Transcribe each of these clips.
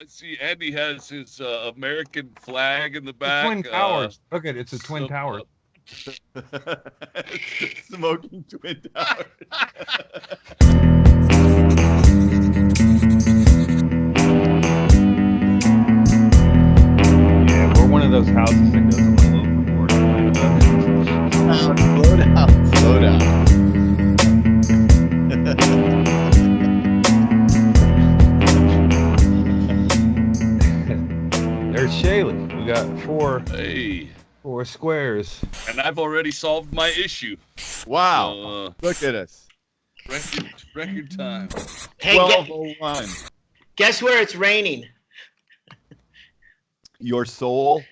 I see Andy has his American flag in the The Twin back. Towers. Look at it. It's the Twin Some, Towers. Smoking Twin Towers. Yeah, we're one of those houses that goes a little overboard. Slow down, slow down. There's Shaylee. We got hey, four squares. and I've already solved my issue. Wow, So, look at us. record time. Hey, 12:01. guess where it's raining? Your soul.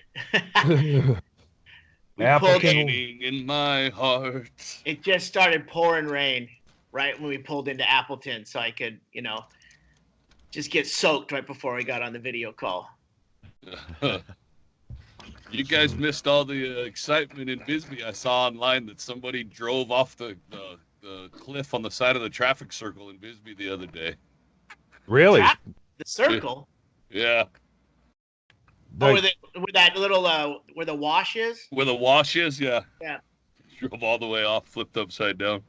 We Apple pulled King. Raining in my heart. It just started pouring rain right when we pulled into Appleton, so I could, just get soaked right before we got on the video call. You guys missed all the excitement in Bisbee. I saw online that somebody drove off the cliff on the side of the traffic circle in Bisbee the other day. Really? The circle. Yeah, Where that little where the wash is. where the wash is. Yeah. Yeah. Drove all the way off, flipped upside down.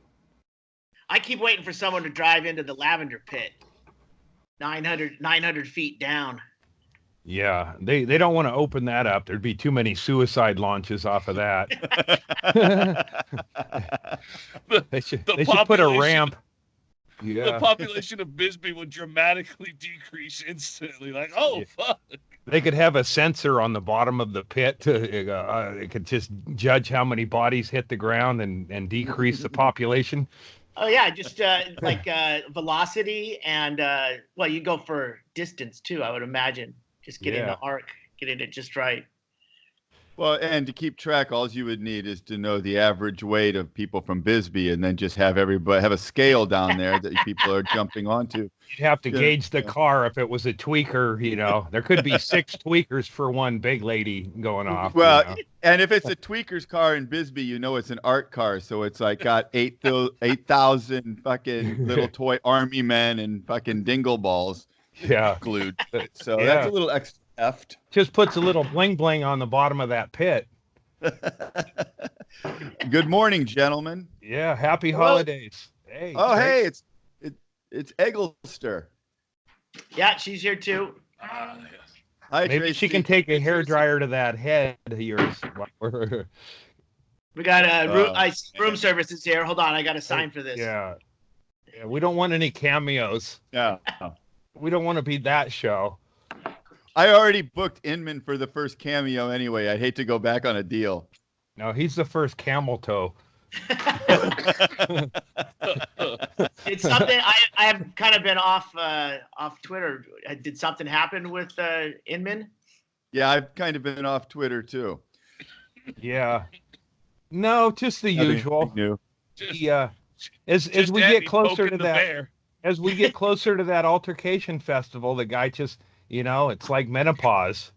I keep waiting for someone to drive into the lavender pit. 900 feet down. Yeah, they don't want to open that up. There'd be too many suicide launches off of that. They should put a ramp. The Yeah, population of Bisbee would dramatically decrease instantly. Like, oh, Yeah. fuck. they could have a sensor on the bottom of the pit to it could just judge how many bodies hit the ground and decrease the population. Oh yeah, just like velocity and you go for distance too. I would imagine just getting Yeah. the arc, getting it just right. Well, and to keep track, all you would need is to know the average weight of people from Bisbee, and then just have everybody have a scale down there that people are jumping onto. You'd have to Yeah, gauge the yeah. car if it was a tweaker. There could be 6 tweakers for one big lady going off. Well, and if it's a tweaker's car in Bisbee, it's an art car, so it's like got 8,000 fucking little toy army men and fucking dingle balls Yeah, glued. So Yeah. that's a little extra effed. just puts a little bling bling on the bottom of that pit. Good morning, gentlemen. Yeah, happy Hello. holidays. Hey. Oh, Greg. hey, it's Egglester. Yeah, she's here too. Yes. Hi, Maybe Tracy. she can take a hair dryer to that head of yours. We got Oh, room services here. Hold on, I got a sign for this. Yeah, we don't want any cameos. Yeah. We don't want to be that show. I already booked Inman for the first cameo anyway. I'd hate to go back on a deal. No, he's the first camel toe. It's something I have kind of been off Twitter. Did something happen with Inman? Yeah, I've kind of been off Twitter too. Yeah. No, just the Nothing usual. new. Yeah. As Just we Andy get closer poking to the that, bear. as we get closer to that altercation festival, the guy just, it's like menopause.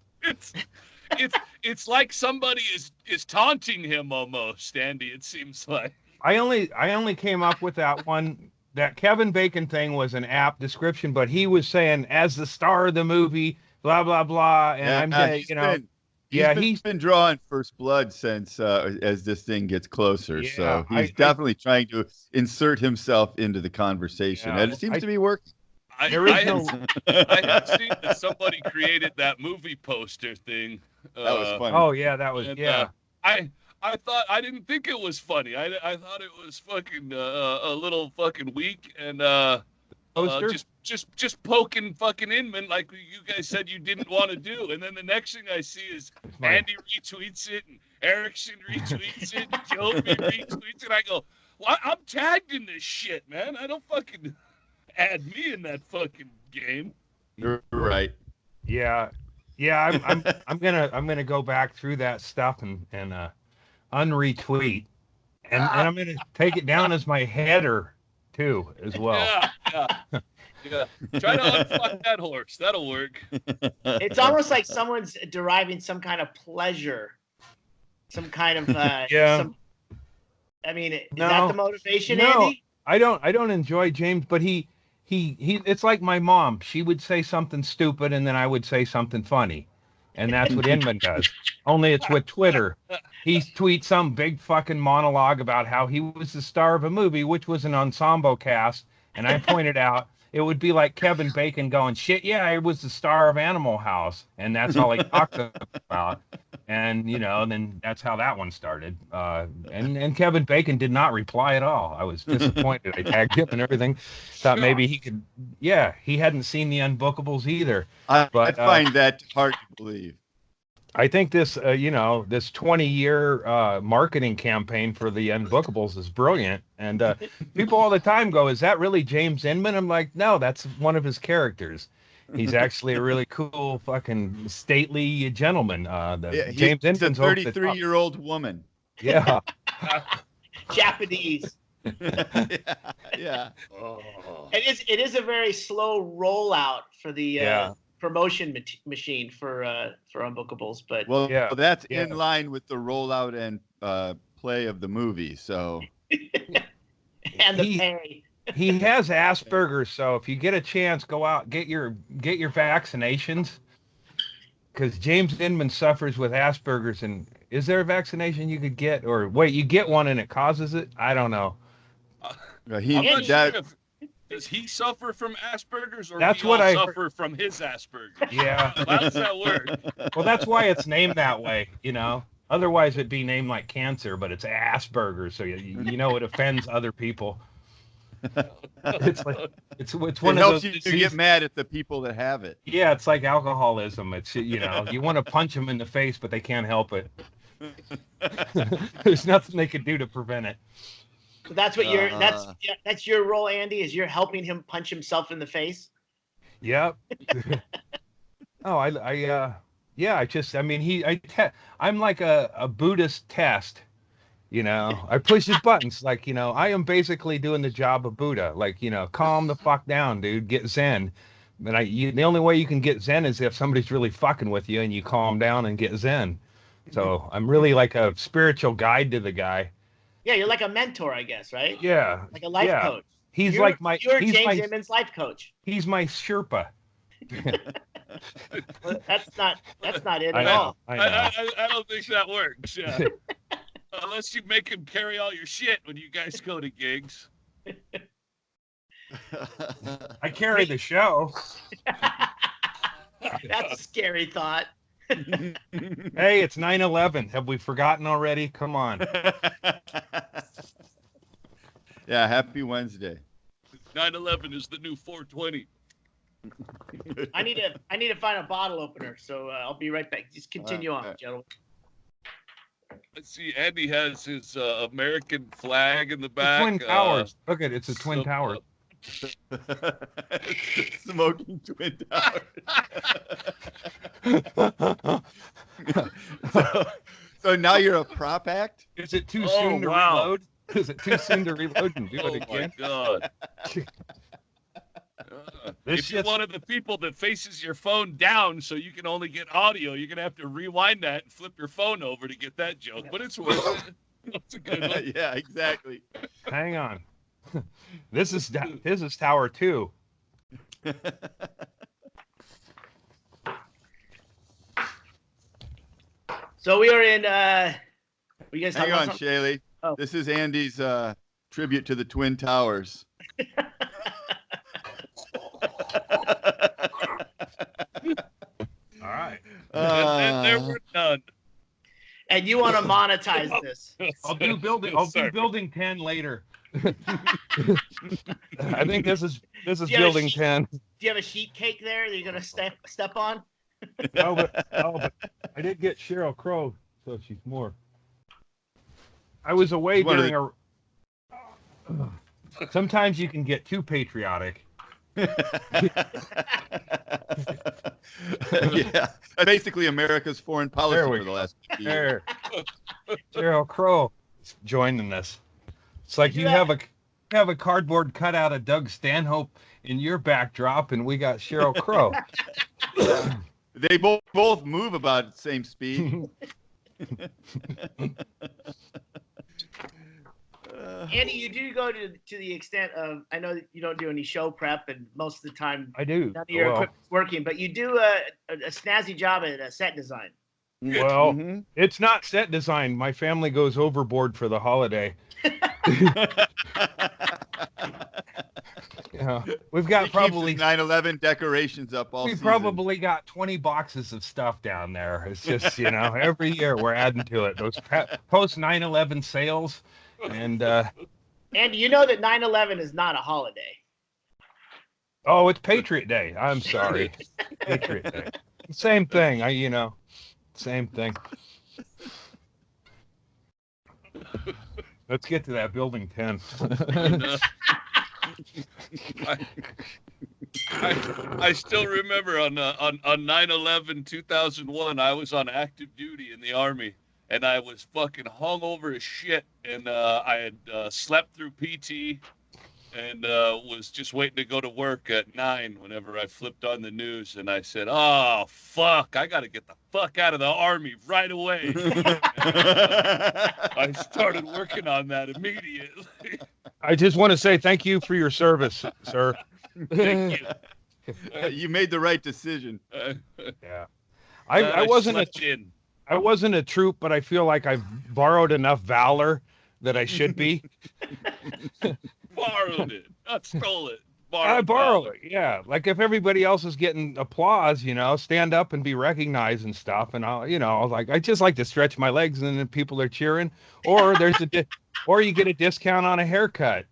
It's like somebody is taunting him almost, Andy. It seems like. I only came up with that one. That Kevin Bacon thing was an apt description, but he was saying as the star of the movie, blah blah blah, and I'm just, he's been drawing first blood since as this thing gets closer. Yeah, So he's definitely trying to insert himself into the conversation, Yeah, and it seems to be working. There is I have seen that somebody created that movie poster thing. That was funny. Oh yeah, that was And, yeah. I thought I didn't think it was funny. I thought it was fucking a little fucking weak and Poster? just poking fucking Inman like you guys said you didn't want to do. And then the next thing I see is Right. Andy retweets it and Erickson retweets it and Joby retweets it. I go, well, I'm tagged in this shit, man. I don't fucking add me in that fucking game. You're right. Yeah. I'm gonna go back through that stuff and unretweet, and I'm gonna take it down as my header too as well. Yeah. Try to unfuck that horse. That'll work. It's almost like someone's deriving some kind of pleasure, some kind of Yeah. I mean, is No. that the motivation, No. Andy? I don't enjoy James, but he it's like my mom. She would say something stupid and then I would say something funny. And that's what Inman does. Only it's with Twitter. He tweets some big fucking monologue about how he was the star of a movie, which was an ensemble cast. And I pointed out it would be like Kevin Bacon going, shit, yeah, I was the star of Animal House. And that's all he talked about. And, then that's how that one started. And Kevin Bacon did not reply at all. I was disappointed. I tagged him and everything. Thought maybe he could, he hadn't seen the Unbookables either. I But find that hard to believe. I think this 20-year marketing campaign for the Unbookables is brilliant. And people all the time go, is that really James Inman? I'm like, no, that's one of his characters. He's actually a really cool, fucking stately gentleman. James Inman's a 33-year-old woman. Yeah. Japanese. Yeah. Oh. It is a very slow rollout for the promotion machine for Unbookables, but that's in line with the rollout and play of the movie. So and the pay. He has Asperger's, so if you get a chance, go out get your vaccinations. Because James Inman suffers with Asperger's, and is there a vaccination you could get, or wait, you get one and it causes it? I don't know. I'm not sure does he suffer from Asperger's, or that's we what all suffer from his Asperger's? Yeah. How does that work? Well, that's why it's named that way, Otherwise, it'd be named like cancer, but it's Asperger's, so it offends other people. It's like it's one of those. You get mad at the people that have it. Yeah, it's like alcoholism. It's you want to punch them in the face, but they can't help it. There's nothing they could do to prevent it. So that's what that's your role, Andy. Is you're helping him punch himself in the face? Yep. I'm like a Buddhist test. I push his buttons. Like, I am basically doing the job of Buddha. Like, calm the fuck down, dude. Get Zen. But the only way you can get Zen is if somebody's really fucking with you and you calm down and get Zen. So I'm really like a spiritual guide to the guy. Yeah, you're like a mentor, I guess, right? Yeah. Like a life coach. He's you're James Inman's life coach. He's my Sherpa. That's not it at all. I don't think that works. Yeah. Unless you make him carry all your shit when you guys go to gigs. I carry the show. That's a scary thought. Hey, it's 9/11. Have we forgotten already? Come on. Yeah, happy Wednesday. 9/11 is the new 420. I need to find a bottle opener, so I'll be right back. Just continue on, gentlemen. Let's see. Andy has his American flag in the back. Twin Towers. Look at it. It's a Twin Towers. Smoking Twin Towers. so now you're a prop act? Is it too soon to reload? Is it too soon to reload and do it again? Oh my God. If you're one of the people that faces your phone down so you can only get audio, you're going to have to rewind that and flip your phone over to get that joke. But it's worth it. That's a good one. Yeah, exactly. Hang on. This is Tower 2. So we are in. You guys hang on, Shaley. Oh. This is Andy's tribute to the Twin Towers. All right. And there were none. And you want to monetize this? I'll do building 10 later. I think this is building 10. Do you have a sheet cake there that you're gonna step on? but I did get Sheryl Crow, so she's more. I was away during a. Sometimes you can get too patriotic. Yeah, basically America's foreign policy for the last 50 years. Sheryl Crow joining us. It's like you have a cardboard cutout of Doug Stanhope in your backdrop, and we got Sheryl Crow. They both move about the same speed. Andy, you do go to the extent of, I know that you don't do any show prep, and most of the time I do. none of your equipment's working, but you do a snazzy job at set design. Well, it's not set design. My family goes overboard for the holiday. Yeah, we've got probably 9/11 decorations up all we season. probably got 20 boxes of stuff down there. It's just, every year we're adding to it. Those post 9/11 sales. And Andy, you know that 9/11 is not a holiday. oh, it's Patriot Day. I'm sorry. Patriot Day. Same thing. Same thing. Let's get to that building 10. I still remember on 9/11 2001, I was on active duty in the Army, and I was fucking hungover as shit, and I had slept through PT, and was just waiting to go to work at 9 whenever I flipped on the news, and I said, oh, fuck, I got to get the fuck out of the Army right away. I started working on that immediately. I just want to say thank you for your service, sir. Thank you. You made the right decision. Yeah. I wasn't I wasn't a troop, but I feel like I've borrowed enough valor that I should be. Borrowed it, not stole it. I borrow it, yeah. Like if everybody else is getting applause, stand up and be recognized and stuff. And I just like to stretch my legs, and then people are cheering. Or there's or you get a discount on a haircut.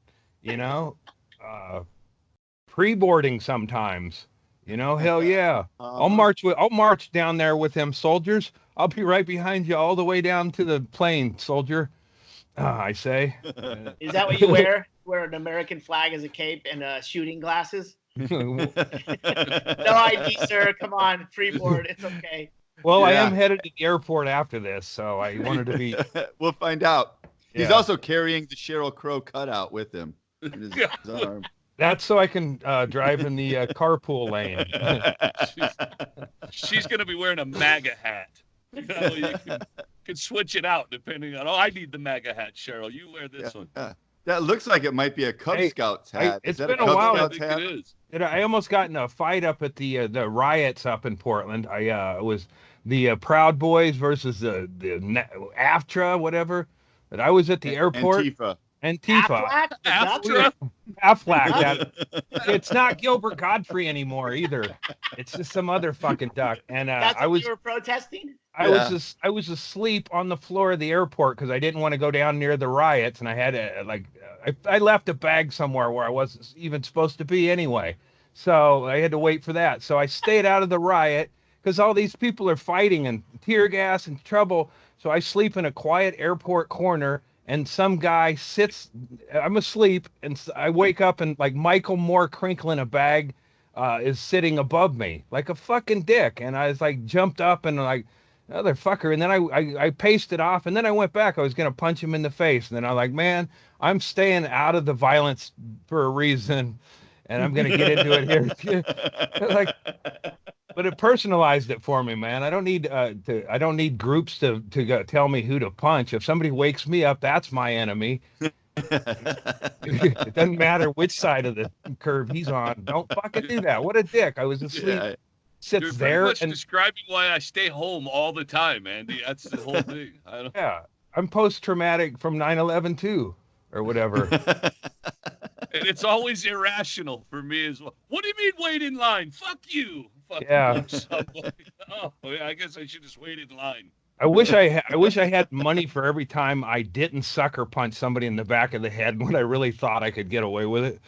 Pre-boarding sometimes. Hell yeah. I'll march down there with them soldiers. I'll be right behind you all the way down to the plane, soldier. I say. Is that what you wear? Wear an American flag as a cape and shooting glasses? No ID, sir. Come on, freeboard. It's okay. Well, yeah. I am headed to the airport after this, so I wanted to be. We'll find out. Yeah. He's also carrying the Sheryl Crow cutout with him in his arm. That's so I can drive in the carpool lane. She's going to be wearing a MAGA hat. You can switch it out depending on. Oh, I need the MAGA hat, Cheryl. You wear this one. That looks like it might be a Cub Scouts hat. It's been a while. I think it is. I almost got in a fight up at the riots up in Portland. It was the Proud Boys versus the AFTRA, whatever. But I was at the airport. Antifa. Aflac. It's not Gilbert Godfrey anymore either. It's just some other fucking duck. And that's what you were protesting? I was asleep on the floor of the airport because I didn't want to go down near the riots, and I had I left a bag somewhere where I wasn't even supposed to be anyway. So I had to wait for that. So I stayed out of the riot because all these people are fighting and tear gas and trouble. So I sleep in a quiet airport corner. And some guy I'm asleep, and I wake up, and like Michael Moore crinkling a bag is sitting above me like a fucking dick. And I was like jumped up and like, motherfucker. And then I paced it off, and then I went back. I was going to punch him in the face. And then I was like, man, I'm staying out of the violence for a reason. And I'm going to get into it here. But it personalized it for me, man. I don't need groups to go tell me who to punch. If somebody wakes me up, that's my enemy. It doesn't matter which side of the curve he's on. Don't fucking do that. What a dick. I was asleep. Yeah. Sits You're there pretty much and describing why I stay home all the time, Andy. That's the whole thing. Yeah, I'm post-traumatic from 9/11 too, or whatever. And it's always irrational for me as well. What do you mean wait in line? Fuck you. Fuck yeah. Oh, yeah. I guess I should just wait in line. I wish I had money for every time I didn't sucker punch somebody in the back of the head when I really thought I could get away with it.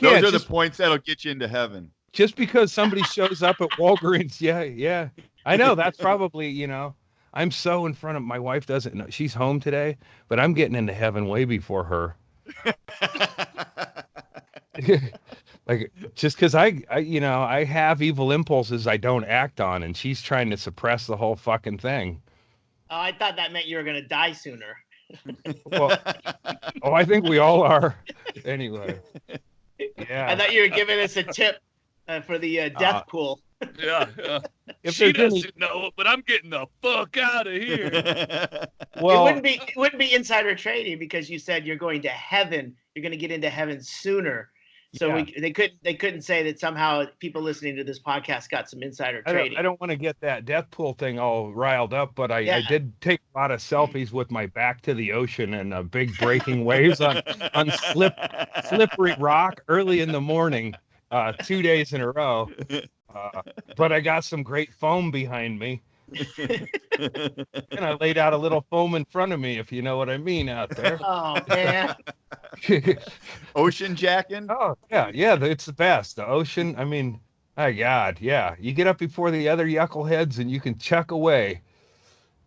Those are the points that'll get you into heaven. Just because somebody shows up at Walgreens, yeah. I know that's probably, I'm so in front of my wife doesn't know she's home today, but I'm getting into heaven way before her. Like just because I have evil impulses I don't act on, and she's trying to suppress the whole fucking thing. Oh, I thought that meant you were gonna die sooner. Well, I think we all are. Anyway, yeah. I thought you were giving us a tip for the death pool. Yeah. if She there's any, doesn't know it, but I'm getting the fuck out of here. well, it wouldn't be insider trading because you said you're going to heaven. You're going to get into heaven sooner. So yeah. they couldn't say that somehow people listening to this podcast got some insider trading. I don't want to get that death pool thing all riled up, but I Yeah. did take a lot of selfies with my back to the ocean and big breaking waves on slippery rock early in the morning, 2 days in a row. But I got some great foam behind me, and I laid out a little foam in front of me, if you know what I mean, out there. Oh man. Ocean jacking? Oh yeah, it's the best. The ocean. I mean, my God, yeah. You get up before the other yuckleheads, and you can check away.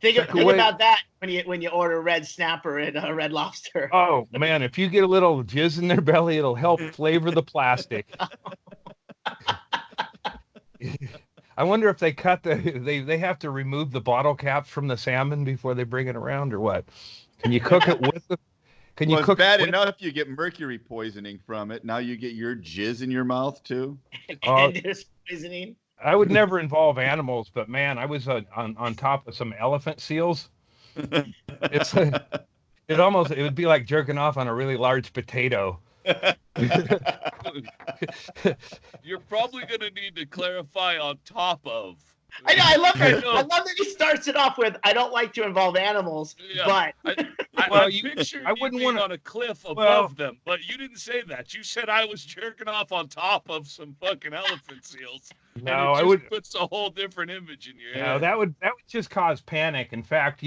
Think away. about that when you order red snapper and Red Lobster. Oh man, if you get a little jizz in their belly, it'll help flavor the plastic. I wonder if they cut they have to remove the bottle caps from the salmon before they bring it around, or what? Can you cook it with the? Can you cook? It's bad enough you get mercury poisoning from it. Now you get your jizz in your mouth too. And there's poisoning. I would never involve animals, but man, I was on top of some elephant seals. It would be like jerking off on a really large potato. You're probably going to need to clarify on top of. I know. I love that he starts it off with, "I don't like to involve animals," but I picture I you wouldn't being want on a cliff above them, but you didn't say that. You said I was jerking off on top of some fucking elephant seals. No, and it just puts a whole different image in your head. No, that would just cause panic. In fact,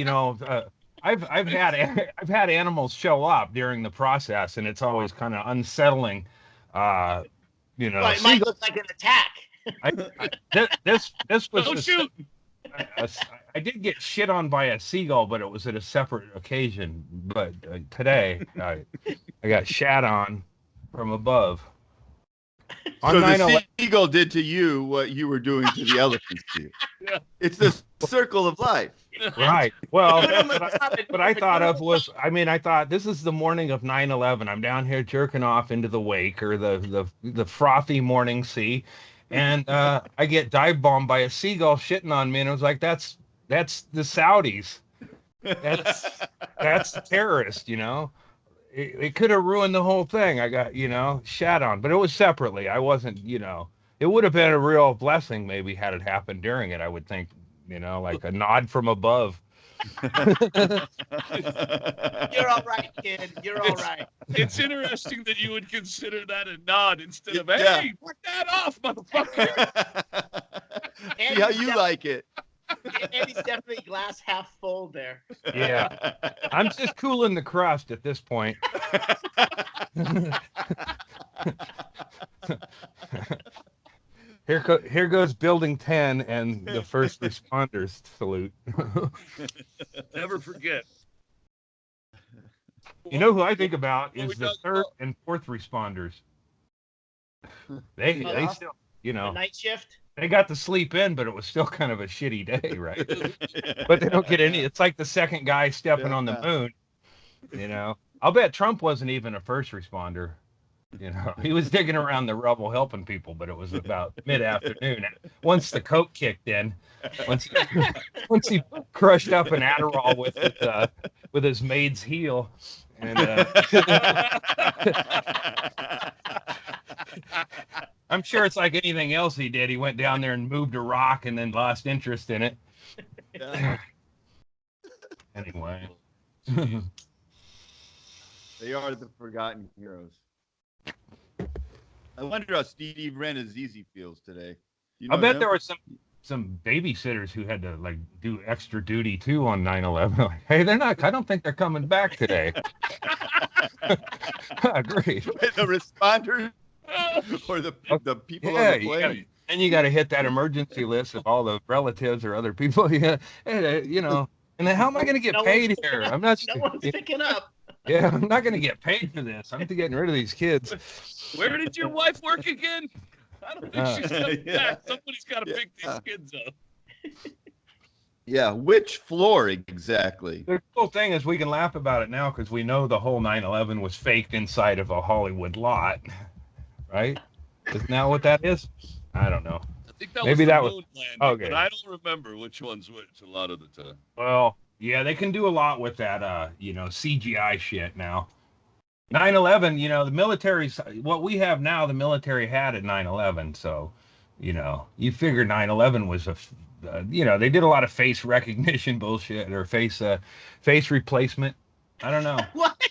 I've had animals show up during the process, and it's always kind of unsettling. Well, it might look like an attack. This was Don't shoot. I did get shit on by a seagull, but it was at a separate occasion. But today, I got shat on from above. So the seagull did to you what you were doing to the elephants to you. Yeah. It's the circle of life. Right. Well, what I thought of was, I thought this is the morning of 9/11. I'm down here jerking off into the wake or the frothy morning sea. And I get dive bombed by a seagull shitting on me, and I was like, "That's the Saudis. That's the terrorist." It could have ruined the whole thing. I got shat on, but it was separately. I wasn't. It would have been a real blessing maybe had it happened during it. I would think, like a nod from above. You're all right, kid. You're all right. It's interesting that you would consider that a nod instead of, "Hey, fuck that off, motherfucker." See how you like it. Andy's definitely glass half full there. Yeah, I'm just cooling the crust at this point. Here goes Building 10 and the first responders salute. Never forget. You know who I think about is the third and fourth responders. They still, The night shift. they got to sleep in, but it was still kind of a shitty day, right? But they don't get any. It's like the second guy stepping on the moon. I'll bet Trump wasn't even a first responder. He was digging around the rubble helping people, but it was about mid-afternoon. Once the coke kicked in, once he crushed up an Adderall with his maid's heel, and I'm sure it's like anything else he did. He went down there and moved a rock and then lost interest in it. Anyway. They are the forgotten heroes. I wonder how Steve Renazizi feels today. I bet there were some babysitters who had to do extra duty too on 9/11. Like, hey, they're not. I don't think they're coming back today. Agreed. The responders or the people on the plane. And you got to hit that emergency list of all the relatives or other people. And then how am I going to get paid here? I'm not. No one's picking up. Yeah, I'm not going to get paid for this. I'm getting rid of these kids. Where did your wife work again? I don't think she's coming back. Somebody's got to pick these kids up. Yeah, which floor exactly? The cool thing is we can laugh about it now because we know the whole 9/11 was faked inside of a Hollywood lot, right? Isn't that what that is? I don't know. I think that Maybe was the that was moon landing, okay. but I don't remember which one's which a lot of the time. Well, yeah, they can do a lot with that, CGI shit now. 9/11, the military's what we have now. The military had at 9/11, so you figure 9/11 was they did a lot of face recognition bullshit or face replacement. I don't know. What?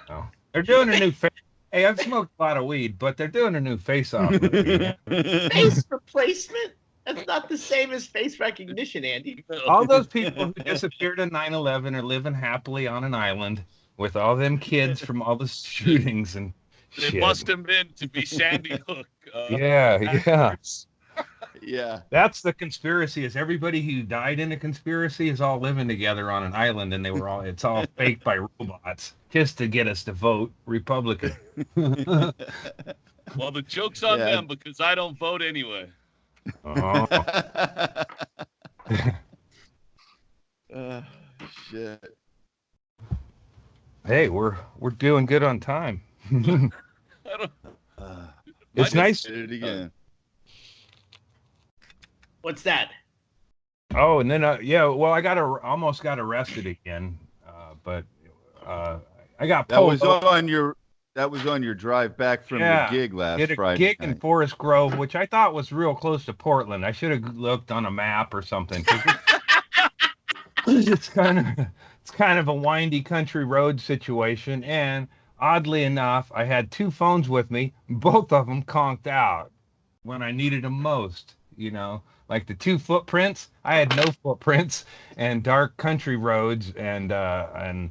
No. They're doing a new face. Hey, I've smoked a lot of weed, but they're doing a new face-off movie. Face replacement? That's not the same as face recognition, Andy. All those people who disappeared on 9/11 are living happily on an island with all them kids from all the shootings and They shit. bust him in to be Sandy Hook. Yeah. actors. Yeah. That's the conspiracy. Is everybody who died in the conspiracy is all living together on an island, and it's all faked by robots just to get us to vote Republican. Well, the joke's on Yeah. them because I don't vote anyway. Oh. Shit. Hey, we're doing good on time. I don't. It's Mine nice. Did it again. What's that? Oh, and then well, I almost got arrested again, but I got That pulled was over. on your drive back from Yeah, the gig last did a Friday gig in night. Forest Grove, which I thought was real close to Portland. I should have looked on a map or something. 'Cause it's kind of a windy country road situation, and oddly enough, I had two phones with me. Both of them conked out when I needed them most. Like the two footprints, I had no footprints and dark country roads, and I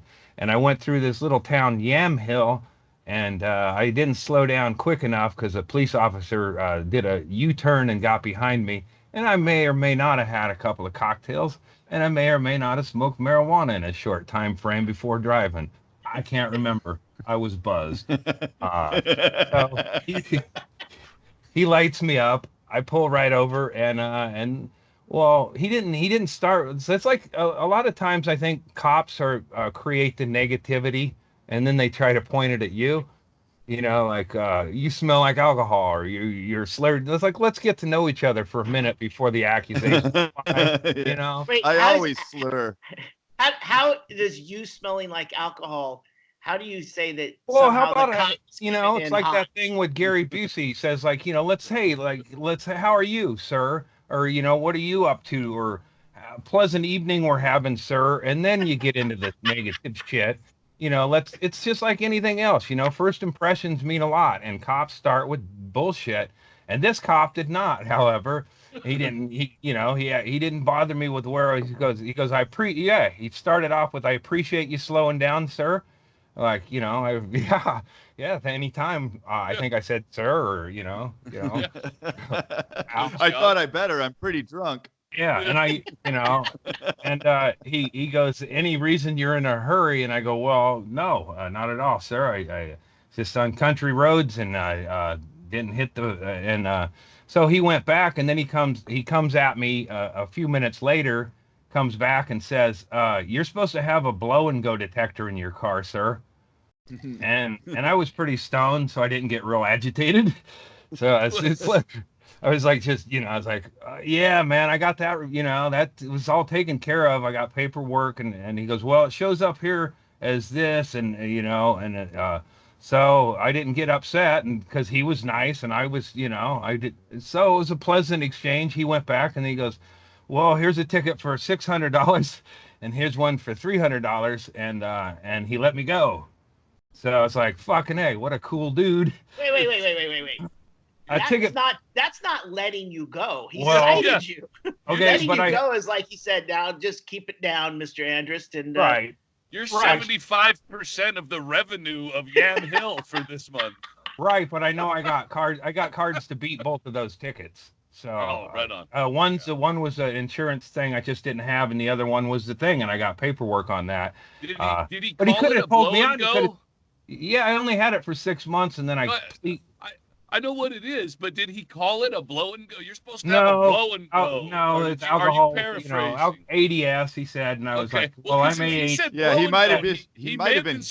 went through this little town, Yamhill, and I didn't slow down quick enough because a police officer did a U-turn and got behind me, and I may or may not have had a couple of cocktails, and I may or may not have smoked marijuana in a short time frame before driving. I can't remember. I was buzzed. So he lights me up. I pull right over, and well, he didn't start. So it's like a lot of times I think cops create the negativity, and then they try to point it at you. Like you smell like alcohol, or you're slurred. It's like, let's get to know each other for a minute before the accusation. Wait, I how always slur. how does you smelling like alcohol? How do you say that? Well, how somehow the about cops came in it's like hot? that thing with Gary Busey says, like, let's how are you, sir? Or what are you up to? Or pleasant evening we're having, sir. And then you get into the negative shit. It's just like anything else. First impressions mean a lot, and cops start with bullshit. And this cop did not, however. He didn't. He didn't bother me with where he goes. He goes. He started off with, "I appreciate you slowing down, sir." Like, yeah, anytime. I think I said, sir, or, I thought I better. I'm pretty drunk. yeah. And he goes, any reason you're in a hurry? And I go, well, no, not at all, sir. I just on country roads, and I didn't hit so he went back, and then he comes at me a few minutes later, comes back and says, you're supposed to have a blow and go detector in your car, sir. And I was pretty stoned, so I didn't get real agitated. So I was like, I was like, yeah, man, I got that, that was all taken care of. I got paperwork, and he goes, well, it shows up here as this, and so I didn't get upset, and because he was nice, and I was, I did. So it was a pleasant exchange. He went back, and he goes, well, here's a ticket for $600, and here's one for $300, and he let me go. So I was like, fucking A, what a cool dude. Wait. That's not letting you go. He cited you. Okay, letting but you go is like he said, now just keep it down, Mr. Andrist. And right. You're 75% of the revenue of Yam Hill for this month. Right, but I know I got cards to beat both of those tickets. So right on. The one was an insurance thing I just didn't have, and the other one was the thing, and I got paperwork on that. Did he but he call could it a have told blow me and out. go? Yeah, I only had it for 6 months, and then I know what it is, but did he call it a blow and go? You're supposed to have a blow and go. No, it's alcohol. ADS, he said, and I was like, well, I may. He said yeah, he might have been He hitting been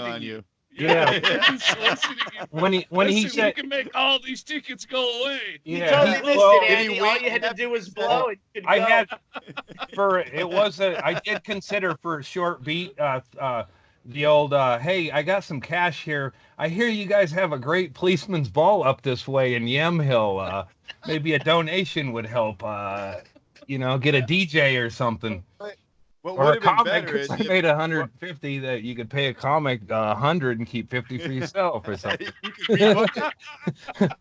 on you. Yeah. He's soliciting you. When he Listen, said, we can make all these tickets go away. He yeah, totally he- well, listed, Did he Andy. All wait you had to after do was he said blow and you could I go. had I did consider for a short beat the old hey, I got some cash here. I hear you guys have a great policeman's ball up this way in Yamhill. Maybe a donation would help. Get a DJ or something. What Or would a have been comic, better because is I if made 150 that you could pay a comic 100 and keep 50 for yourself or something. you could rebook it.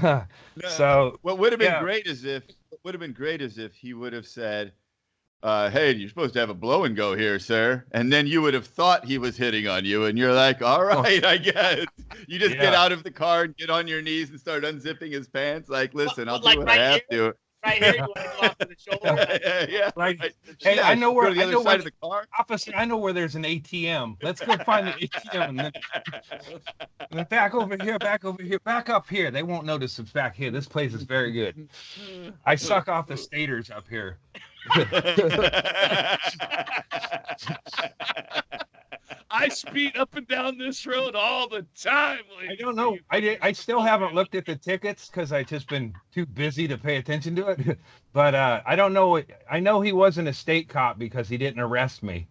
No, So what would have been yeah. great is if he would have said, "Hey, you're supposed to have a blow and go here, sir," and then you would have thought he was hitting on you, and you're like, "All right, I guess." You just get Yeah. out of the car and get on your knees and start unzipping his pants. Like, listen, I'll Like do what right I have here? to. Right here, you want to go off to the shoulder? Yeah, Like, right. hey, Yeah, I know go where to the I other know side where of the car. officer. I know where there's an ATM. Let's go find the ATM and then back over here, back up here. They won't notice it's back here. This place is very good. I suck off the staters up here. I speed up and down this road all the time. I don't know. I still haven't looked at the tickets because I just been too busy to pay attention to it. But I don't know. I know he wasn't a state cop because he didn't arrest me.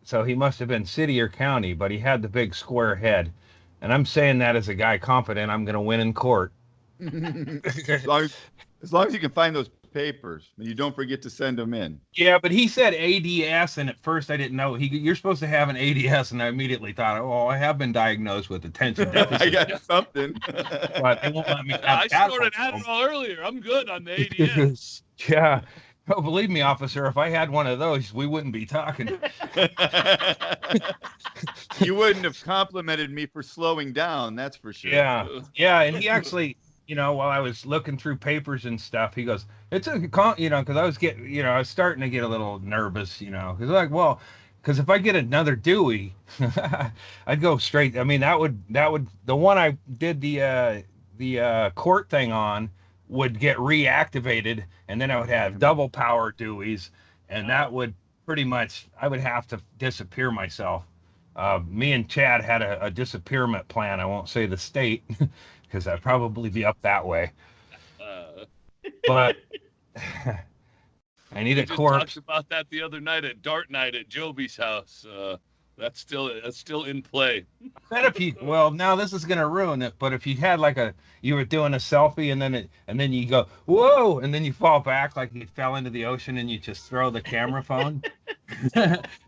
So he must have been city or county, but he had the big square head. And I'm saying that as a guy confident I'm going to win in court. as long as you can find those papers and you don't forget to send them in. Yeah, but he said ADS, and at first I didn't know. You're supposed to have an ADS, and I immediately thought, oh, I have been diagnosed with attention deficit. I got something. But they won't let me have I that scored an home. Adderall earlier. I'm good on the ADS. Yeah. Oh, believe me, officer, if I had one of those, we wouldn't be talking. You wouldn't have complimented me for slowing down, that's for sure. Yeah. Yeah, and he actually, while I was looking through papers and stuff, he goes, it's because I was starting to get a little nervous, because because if I get another Dewey, I'd go straight. I mean, that would the one I did the court thing on would get reactivated, and then I would have double power Deweys, and that would pretty much, I would have to disappear myself. Me and Chad had a disappearment plan. I won't say the state because I'd probably be up that way. But I need a just corpse. talked about that the other night at Dart Night at Joby's house. That's still in play. Now this is gonna ruin it. But if you had you were doing a selfie and then you go whoa, and then you fall back like you fell into the ocean, and you just throw the camera phone,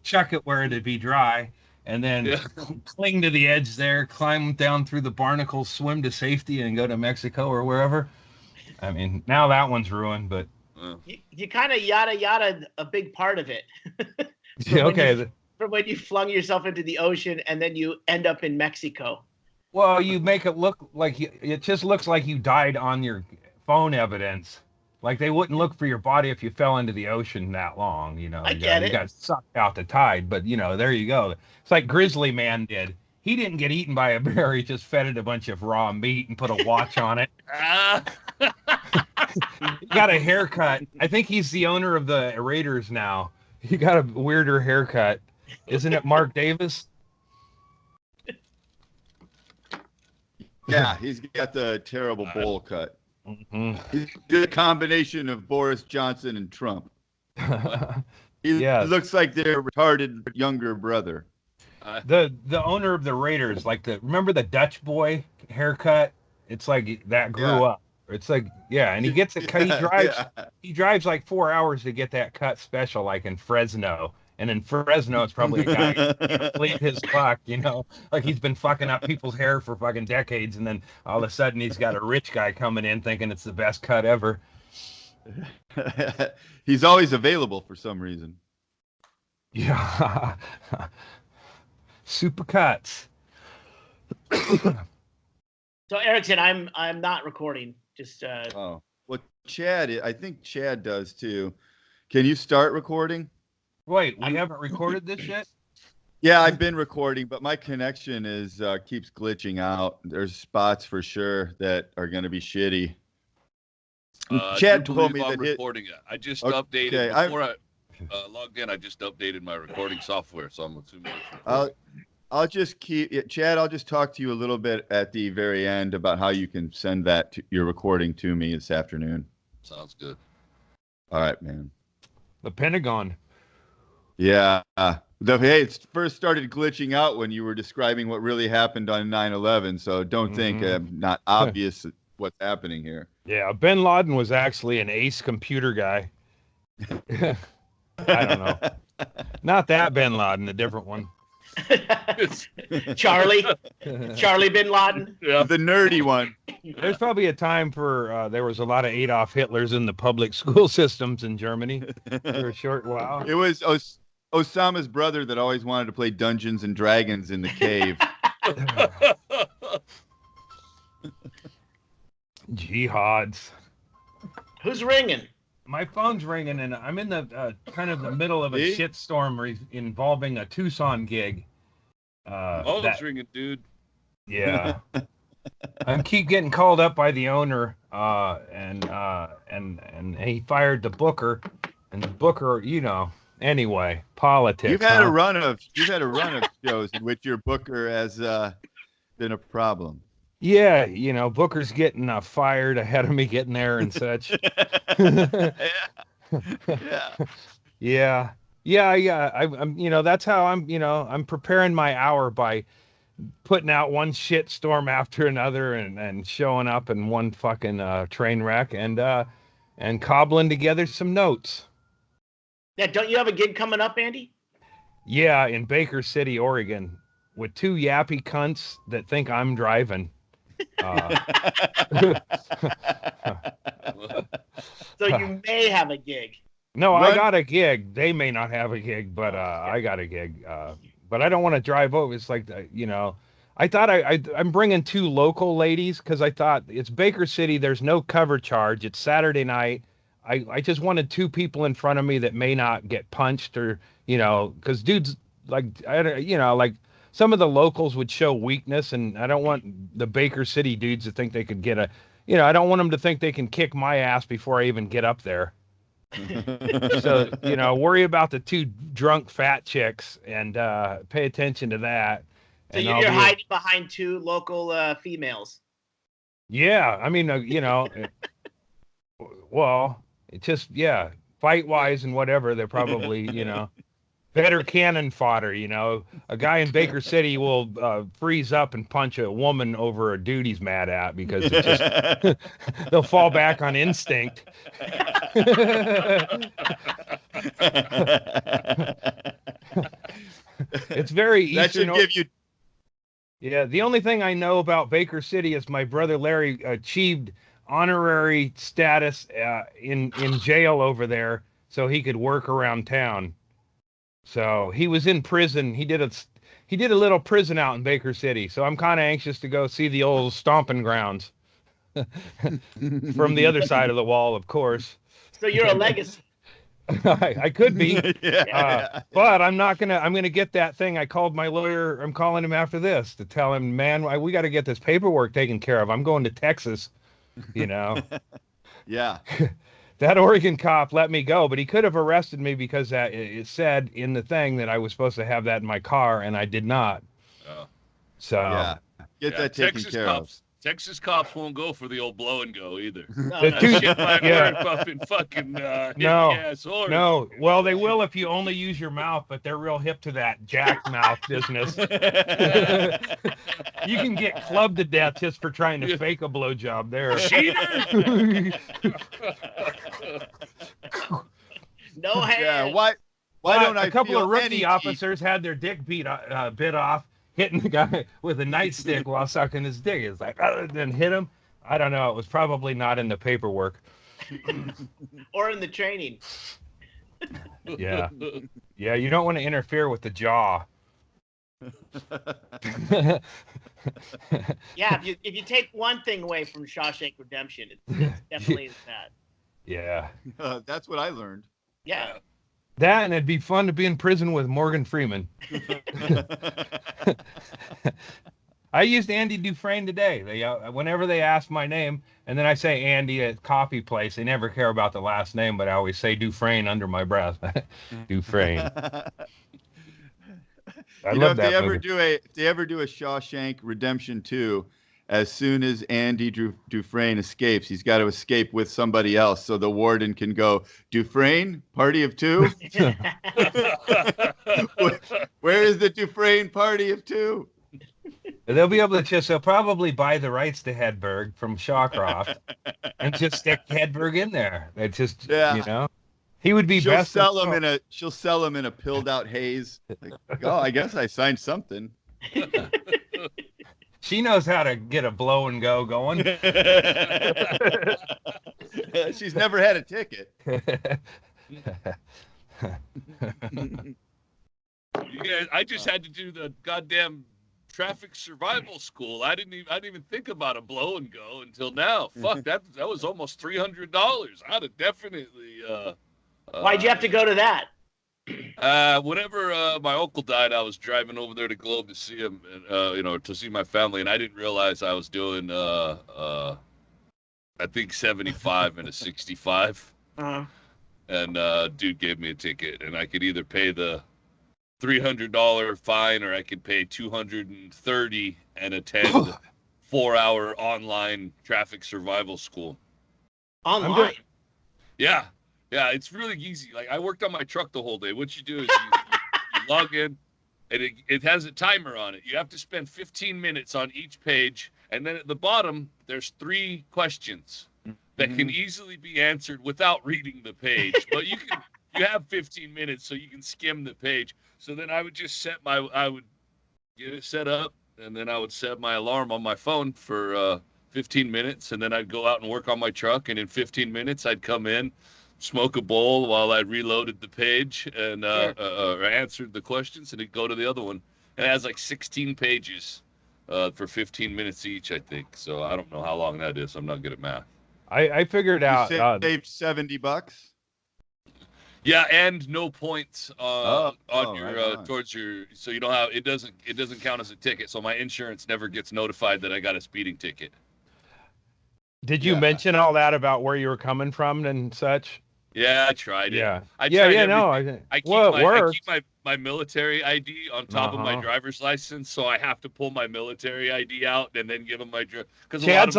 chuck it where it'd be dry, and then cling to the edge there, climb down through the barnacles, swim to safety, and go to Mexico or wherever. I mean, now that one's ruined, but you kind of yada a big part of it. From when you flung yourself into the ocean and then you end up in Mexico. Well, you make it look like it just looks like you died on your phone evidence. Like they wouldn't look for your body if you fell into the ocean that long, I get it. You got sucked out the tide, but there you go. It's like Grizzly Man did. He didn't get eaten by a bear. He just fed it a bunch of raw meat and put a watch on it. He got a haircut. I think he's the owner of the Raiders now. He got a weirder haircut. Isn't it Mark Davis? Yeah, he's got the terrible bowl cut. Mm-hmm. He's a good combination of Boris Johnson and Trump. He looks like their retarded younger brother. The owner of the Raiders, remember the Dutch boy haircut? It's like that grew up. It's like, and he gets it. He drives like 4 hours to get that cut special, like in Fresno. And in Fresno, it's probably a guy who can't believe his luck, like he's been fucking up people's hair for fucking decades. And then all of a sudden he's got a rich guy coming in thinking it's the best cut ever. He's always available for some reason. Yeah. Super cuts. So Erickson, I'm not recording. Just well, Chad, I think Chad does too. Can you start recording? Wait, we haven't recorded this yet? Yeah, I've been recording, but my connection keeps glitching out. There's spots for sure that are going to be shitty. Chad told me I'm that recording it. I just updated before I logged in. I just updated my recording software, so I'm assuming. I'll just Chad. I'll just talk to you a little bit at the very end about how you can send your recording to me this afternoon. Sounds good. All right, man. The Pentagon. Yeah. Hey, it first started glitching out when you were describing what really happened on 9/11. So don't think not obvious what's happening here. Yeah, Bin Laden was actually an ace computer guy. I don't know. Not that Bin Laden, a different one. Charlie Bin Laden. Yeah. The nerdy one. There's probably a time for there was a lot of Adolf Hitlers in the public school systems in Germany for a short while. It was Osama's brother that always wanted to play Dungeons and Dragons in the cave. Jihads. Who's ringing? My phone's ringing, and I'm in the kind of the middle of a shitstorm involving a Tucson gig. Phone's ringing, dude. Yeah. I keep getting called up by the owner, and he fired the booker, and the booker, anyway, politics. You've had a run of shows in which your booker has been a problem. Yeah, Booker's getting fired ahead of me getting there and such. Yeah. I'm that's how I'm preparing my hour by putting out one shit storm after another and showing up in one fucking train wreck and cobbling together some notes. Yeah, don't you have a gig coming up, Andy? Yeah, in Baker City, Oregon, with two yappy cunts that think I'm driving. So you may have a gig. No, I got a gig. They may not have a gig, but I got a gig. But I don't want to drive over. It's like, I thought I'm bringing two local ladies because I thought it's Baker City. There's no cover charge. It's Saturday night. I just wanted two people in front of me that may not get punched or, because dudes like some of the locals would show weakness, and I don't want the Baker City dudes to think they could get I don't want them to think they can kick my ass before I even get up there. So, worry about the two drunk fat chicks and pay attention to that. So you're hiding behind two local females. Yeah, I mean, well, it's just, fight-wise and whatever, they're probably, better cannon fodder, A guy in Baker City will freeze up and punch a woman over a dude he's mad at because it's just they'll fall back on instinct. It's very Eastern. That should give you. Yeah, the only thing I know about Baker City is my brother Larry achieved honorary status in jail over there, so he could work around town. So he was in prison. He did a little prison out in Baker City. So I'm kind of anxious to go see the old stomping grounds from the other side of the wall, of course. So you're a legacy. I could be, but I'm not gonna. I'm gonna get that thing. I called my lawyer. I'm calling him after this to tell him, man, we got to get this paperwork taken care of. I'm going to Texas. Yeah. That Oregon cop let me go, but he could have arrested me because it said in the thing that I was supposed to have that in my car, and I did not. Oh. So get that taken care of. Texas cops won't go for the old blow and go either. No. Well, they will if you only use your mouth, but they're real hip to that jack mouth business. You can get clubbed to death just for trying to fake a blowjob there. Cheater! No hands. Yeah, why don't I? A couple feel of rookie any officers had their dick bit off, hitting the guy with a nightstick while sucking his dick. It's like, then hit him. I don't know. It was probably not in the paperwork. Or in the training. Yeah. Yeah, you don't want to interfere with the jaw. Yeah, if you take one thing away from Shawshank Redemption, it's definitely that. Yeah. That's what I learned. Yeah. That, and it'd be fun to be in prison with Morgan Freeman. I used Andy Dufresne today. They whenever they ask my name, and then I say Andy at coffee place, they never care about the last name, but I always say Dufresne under my breath. Dufresne. I You know, love that movie. if they ever do a Shawshank Redemption 2, as soon as Andy Dufresne escapes, he's got to escape with somebody else, so the warden can go, Dufresne, party of two. Where is the Dufresne party of two? They'll be able to they'll probably buy the rights to Hedberg from Shawcroft and just stick Hedberg in there. They just, Yeah. he would be best. She'll sell him in a pilled out haze. Like, oh, I guess I signed something. She knows how to get a blow and go going. She's never had a ticket. You guys, I just had to do the goddamn traffic survival school. I didn't even think about a blow and go until now. Fuck, that was almost $300. I'd have definitely. Why'd you have to go to that? Whenever my uncle died, I was driving over there to Globe to see him, and to see my family, and I didn't realize I was doing I think 75 and a 65. Uh-huh. And dude gave me a ticket, and I could either pay the $300 fine or I could pay $230 and attend 4-hour online traffic survival school. Online? Yeah, it's really easy. Like, I worked on my truck the whole day. What you do is you log in, and it has a timer on it. You have to spend 15 minutes on each page, and then at the bottom there's 3 questions that can easily be answered without reading the page. But you have 15 minutes, so you can skim the page. So then I would just I would get it set up, and then I would set my alarm on my phone for 15 minutes, and then I'd go out and work on my truck, and in 15 minutes I'd come in, smoke a bowl while I reloaded the page and answered the questions, and it'd go to the other one. And it has like 16 pages for 15 minutes each, I think. So I don't know how long that is. I'm not good at math. I figured out. Saved $70. Yeah, and no points on your right on. towards your, so you don't have, it doesn't count as a ticket. So my insurance never gets notified that I got a speeding ticket. Did you mention all that about where you were coming from and such? Yeah, I tried it. Yeah. I keep my military ID on top of my driver's license, so I have to pull my military ID out and then give them my because Chad's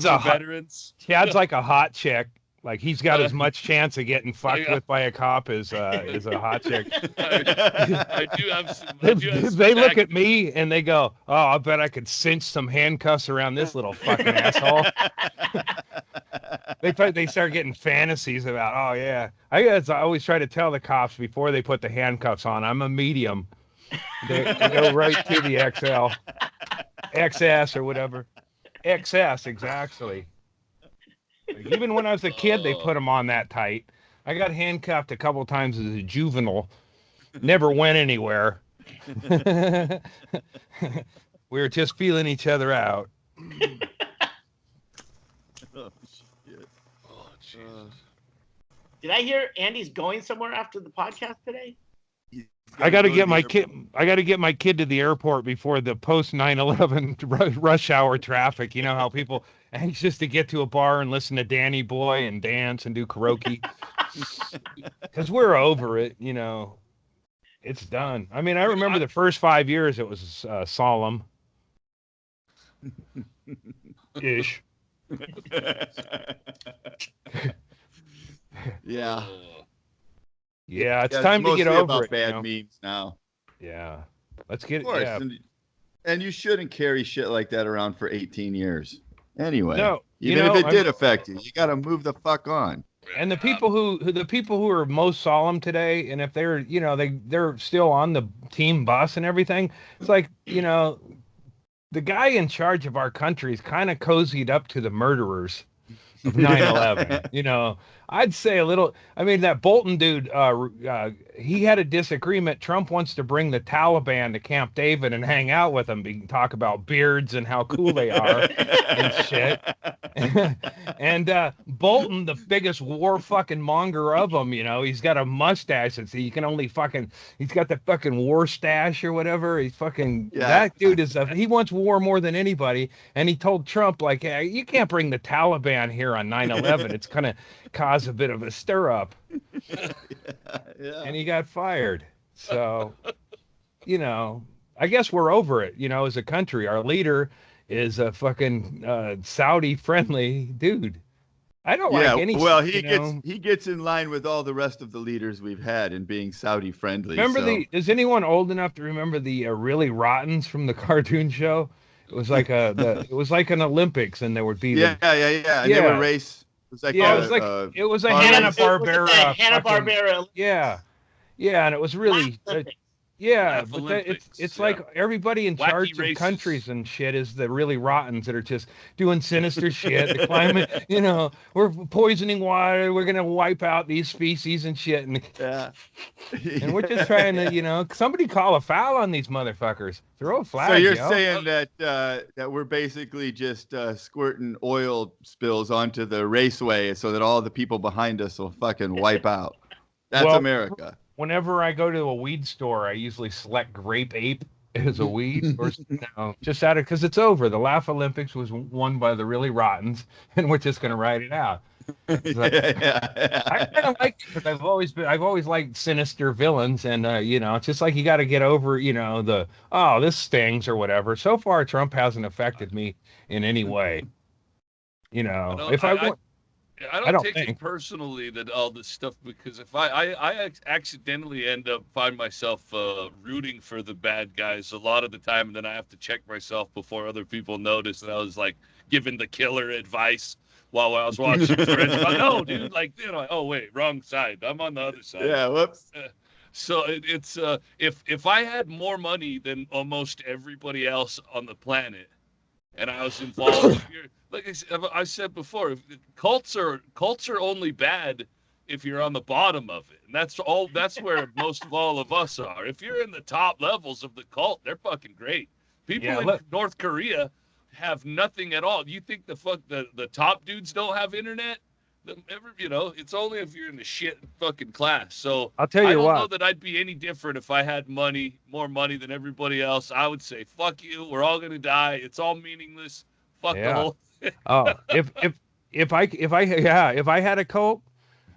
veterans. Chad's like a hot chick. Like, he's got as much chance of getting fucked with by a cop as a hot chick. I do have some. They look at me and they go, "Oh, I bet I could cinch some handcuffs around this little fucking asshole." They start getting fantasies about, "Oh yeah." I always try to tell the cops before they put the handcuffs on, I'm a medium. They go right to the XL, XS or whatever. XS, exactly. Even when I was a kid, they put them on that tight. I got handcuffed a couple times as a juvenile. Never went anywhere. We were just feeling each other out. Oh, shit. Oh, Jesus. Did I hear Andy's going somewhere after the podcast today? I got to get my kid. I got to get my kid to the airport before the post 9/11 rush hour traffic. You know how people anxious to get to a bar and listen to Danny Boy and dance and do karaoke. Because we're over it. You know, it's done. I mean, I remember the first 5 years it was solemn. Ish. Yeah. Yeah, it's time to get over about it. Bad memes now. Yeah, let's get Of course. it. Yeah. And you shouldn't carry shit like that around for 18 years. Anyway, No, even if it did affect you, you got to move the fuck on. And the people who are most solemn today, and if they're they're still on the team bus and everything, it's like, the guy in charge of our country is kind of cozied up to the murderers of 9/11. I'd say a little. I mean, that Bolton dude, he had a disagreement. Trump wants to bring the Taliban to Camp David and hang out with them. He can talk about beards and how cool they are and shit. And Bolton, the biggest war fucking monger of them, he's got a mustache and he can only he's got the fucking war stash or whatever. He's fucking, that dude he wants war more than anybody. And he told Trump, like, hey, you can't bring the Taliban here on 9/11. It's going to cause a bit of a stir up. Yeah. And he got fired. So you know, I guess we're over it, you know, as a country. Our leader is a fucking Saudi friendly dude. I don't like Yeah, any, well, you know. he gets in line with all the rest of the leaders we've had in being Saudi friendly. Remember So is anyone old enough to remember the really Rottens from the cartoon show? It was like it was like an Olympics, and there would be yeah, yeah, yeah, and they were yeah, race. It was like yeah, it was a car Hanna race. Was it the Barbera Hanna fucking Barbera yeah. Yeah, and it was Laugh really Olympics? yeah, Laugh but Olympics. it's Yeah. like everybody in Wacky charge of races. countries and shit is the really rottens that are just doing sinister shit. The climate, you know, we're poisoning water. We're gonna wipe out these species and shit, Yeah. and we're just trying to, you know, somebody call a foul on these motherfuckers. Throw a So flag, you're yo. saying that that we're basically just squirting oil spills onto the raceway so that all the people behind us will fucking wipe out. That's Well, America. whenever I go to a weed store, I usually select grape ape as a weed, or you know, just out of because it's over. The Laugh Olympics was won by the really rottens, and we're just gonna ride it out. So, I kind Yeah. of like it because I've always liked sinister villains, and you know, it's just like you got to get over, you know, the oh this stings or whatever. So far, Trump hasn't affected me in any way. You I know, don't. if I want, I I don't don't take it think. personally that all this stuff because if accidentally end up find myself rooting for the bad guys a lot of the time, and then I have to check myself before other people notice that I was like giving the killer advice while I was watching Friends. But no, dude, like you know, oh wait, wrong side. I'm on the other side. Yeah, whoops. So it's if I had more money than almost everybody else on the planet and I was involved. If you're like I said before, cults are only bad if you're on the bottom of it, and that's all. That's where most of all of us are. If you're in the top levels of the cult, they're fucking great. People Yeah, in look, North Korea have nothing at all. You think the top dudes don't have internet? You know, it's only if you're in the shit fucking class. So I'll tell I you don't know what. that I'd be any different if I had money, more money than everybody else. I would say, fuck you. We're all gonna die. It's all meaningless. Fuck the Yeah. whole. Oh, if I had a cult,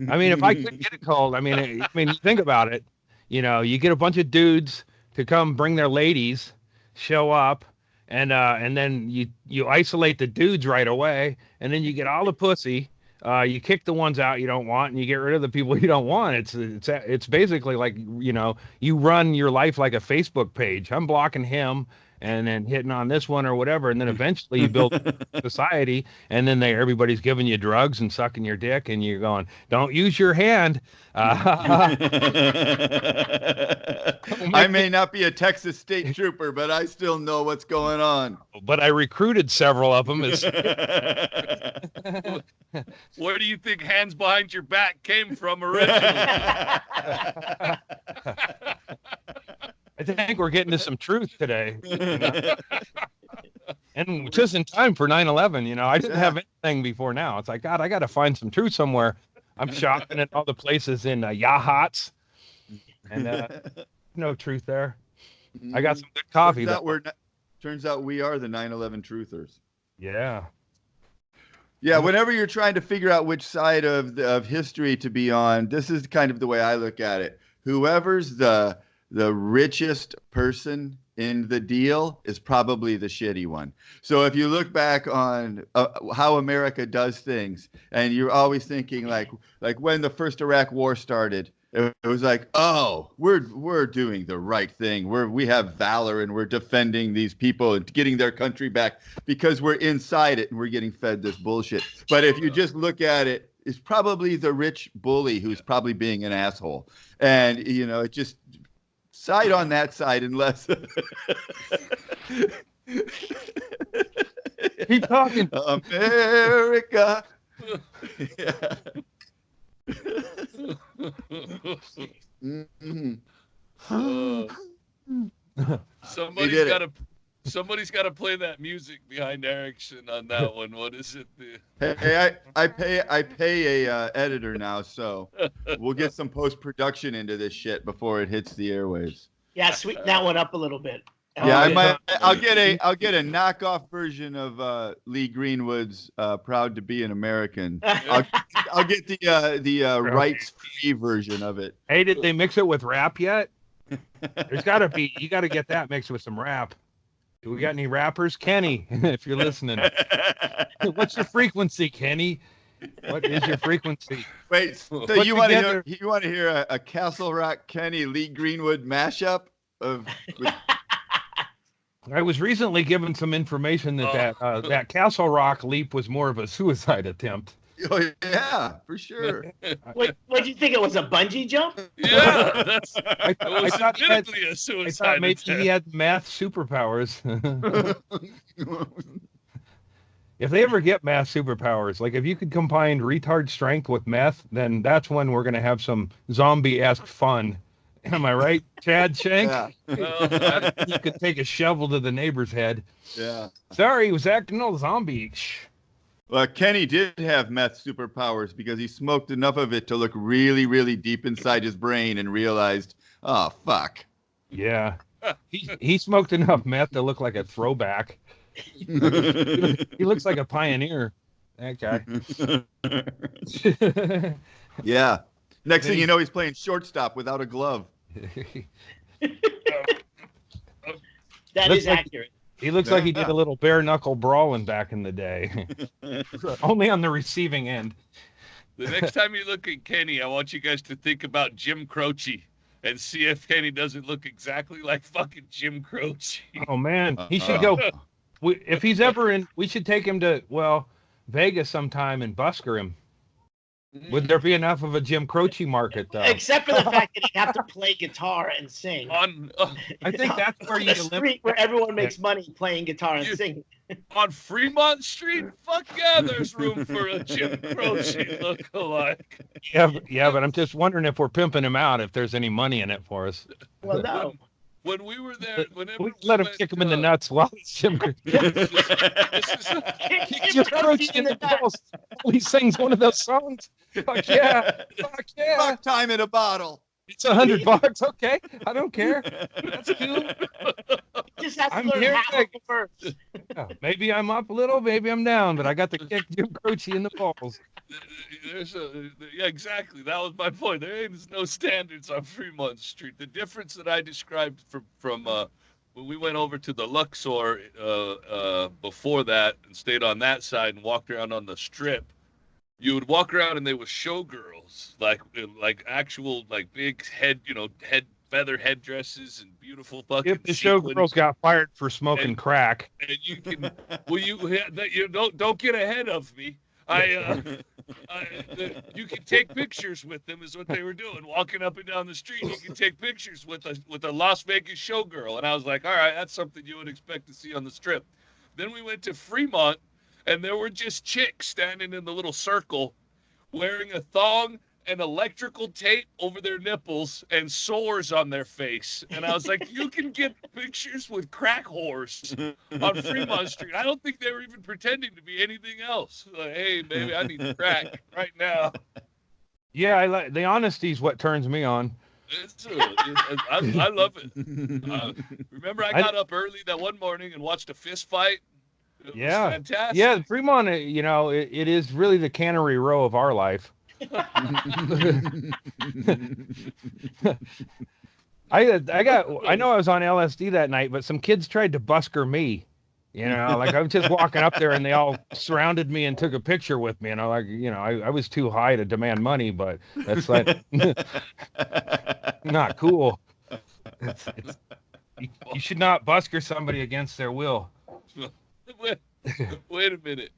I mean, if I could get a cult, I mean, you think about it. You know, you get a bunch of dudes to come bring their ladies, show up, and then you isolate the dudes right away, and then you get all the pussy. You kick the ones out you don't want, and you get rid of the people you don't want. It's basically like, you know, you run your life like a Facebook page. I'm blocking him and then hitting on this one or whatever, and then eventually you build society, and then everybody's giving you drugs and sucking your dick, and you're going, don't use your hand. I may not be a Texas state trooper, but I still know what's going on. But I recruited several of them as Where do you think hands behind your back came from originally? I think we're getting to some truth today, you know? And just in time for 9/11. You know, I didn't have anything before now. It's like, God, I got to find some truth somewhere. I'm shopping at all the places in Yahats, and no truth there. I got some good coffee. Turns out we are the 9/11 truthers. Yeah. Yeah, whenever you're trying to figure out which side of history to be on, this is kind of the way I look at it. Whoever's the richest person in the deal is probably the shitty one. So if you look back on how America does things, and you're always thinking like when the first Iraq War started, it was like, oh, we're doing the right thing. We have valor and we're defending these people and getting their country back because we're inside it and we're getting fed this bullshit. But if you just look at it, it's probably the rich bully who's probably being an asshole. And you know, it just side on that side unless Keep talking. America. Yeah. Mm-hmm. Somebody's got to play that music behind Erickson on that one. What is it? Hey, I pay a editor now, so we'll get some post production into this shit before it hits the airwaves. Yeah, sweeten that one up a little bit. Yeah, I'll get a knockoff version of Lee Greenwood's "Proud to Be an American." I'll get the rights free version of it. Hey, did they mix it with rap yet? There's got to be. You got to get that mixed with some rap. Do we got any rappers, Kenny? If you're listening, what's your frequency, Kenny? What is your frequency? Wait, so Put you want to together- hear a Castle Rock Kenny Lee Greenwood mashup of I was recently given some information that that Castle Rock leap was more of a suicide attempt. oh yeah, for sure. What do you think? It was a bungee jump? Yeah, that's I, it was thought he had, admittedly a I suicide thought maybe attempt. he had math superpowers. If they ever get math superpowers, like if you could combine retard strength with meth, then that's when we're going to have some zombie-esque fun. Am I right, Chad Shank? Yeah, Well, You could take a shovel to the neighbor's head. yeah. Sorry, he was acting all zombie. Shh. Well, Kenny did have meth superpowers because he smoked enough of it to look really, really deep inside his brain and realized, oh fuck. Yeah. He smoked enough meth to look like a throwback. He looks like a pioneer. That guy. Yeah. Next thing you know, he's playing shortstop without a glove. That Looks is like- accurate. He looks like he did a little bare knuckle brawling back in the day. Only on the receiving end. the next time you look at Kenny, I want you guys to think about Jim Croce and see if Kenny doesn't look exactly like fucking Jim Croce. Oh man, he should go. If he's ever in, we should take him to Vegas sometime and busker him. Would there be enough of a Jim Croce market though? Except for the fact that he'd have to play guitar and sing. I think that's where On you the street where everyone makes money playing guitar and singing. On Fremont Street? Fuck yeah, there's room for a Jim Croce look-alike. Yeah, but I'm just wondering if we're pimping him out, if there's any money in it for us. Well, no. When we were there, whenever We let him went, kick him in the nuts while it's Jim Croce. this is Kick Jim Croce in the balls while he sings one of those songs. Fuck yeah! Fuck yeah! Fuck time in a bottle. It's $100. Okay, I don't care. That's cool. Just have to I'm learn here half to- of the verse. Yeah, maybe I'm up a little, maybe I'm down, but I got to kick Jim Croce in the balls. Yeah, exactly. That was my point. There ain't no standards on Fremont Street. The difference that I described from when we went over to the Luxor before that and stayed on that side and walked around on the Strip, you would walk around and they were showgirls, like actual like big head feather headdresses and beautiful fucking. If the sequin. showgirls got fired for smoking And- crack, And you can, you don't get ahead of me. You can take pictures with them is what they were doing, walking up and down the street. You can take pictures with a Las Vegas showgirl, and I was like, all right, that's something you would expect to see on the Strip. Then we went to Fremont, and there were just chicks standing in the little circle, wearing a thong and electrical tape over their nipples and sores on their face. And I was like, you can get pictures with crack whores on Fremont Street. I don't think they were even pretending to be anything else. Like, hey, baby, I need crack right now. yeah, I like the honesty is what turns me on. I love it. Remember, I got up early that one morning and watched a fist fight. It was Yeah. fantastic. Yeah, Fremont, it is really the Cannery Row of our life. I know I was on LSD that night, but some kids tried to busker me. Like I was just walking up there and they all surrounded me and took a picture with me. And I was too high to demand money, but that's like not cool. You should not busker somebody against their will. Wait a minute.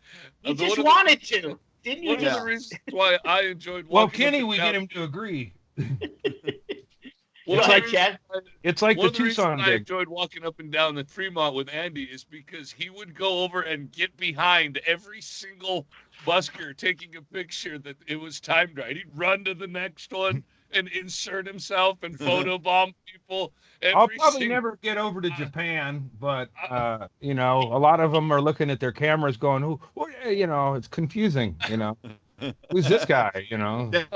You One just of the- wanted to. Didn't you One of just? the reasons why I enjoyed Well, walking Kenny, up we and get down- him to agree. One Go of the ahead, reasons Chad. It's like One the of the reasons Tucson I dig. enjoyed walking up and down the Fremont with Andy is because he would go over and get behind every single busker taking a picture that it was timed right. He'd run to the next one and insert himself and photobomb people. I'll probably never get over to Japan, but a lot of them are looking at their cameras, going, it's confusing. Who's this guy?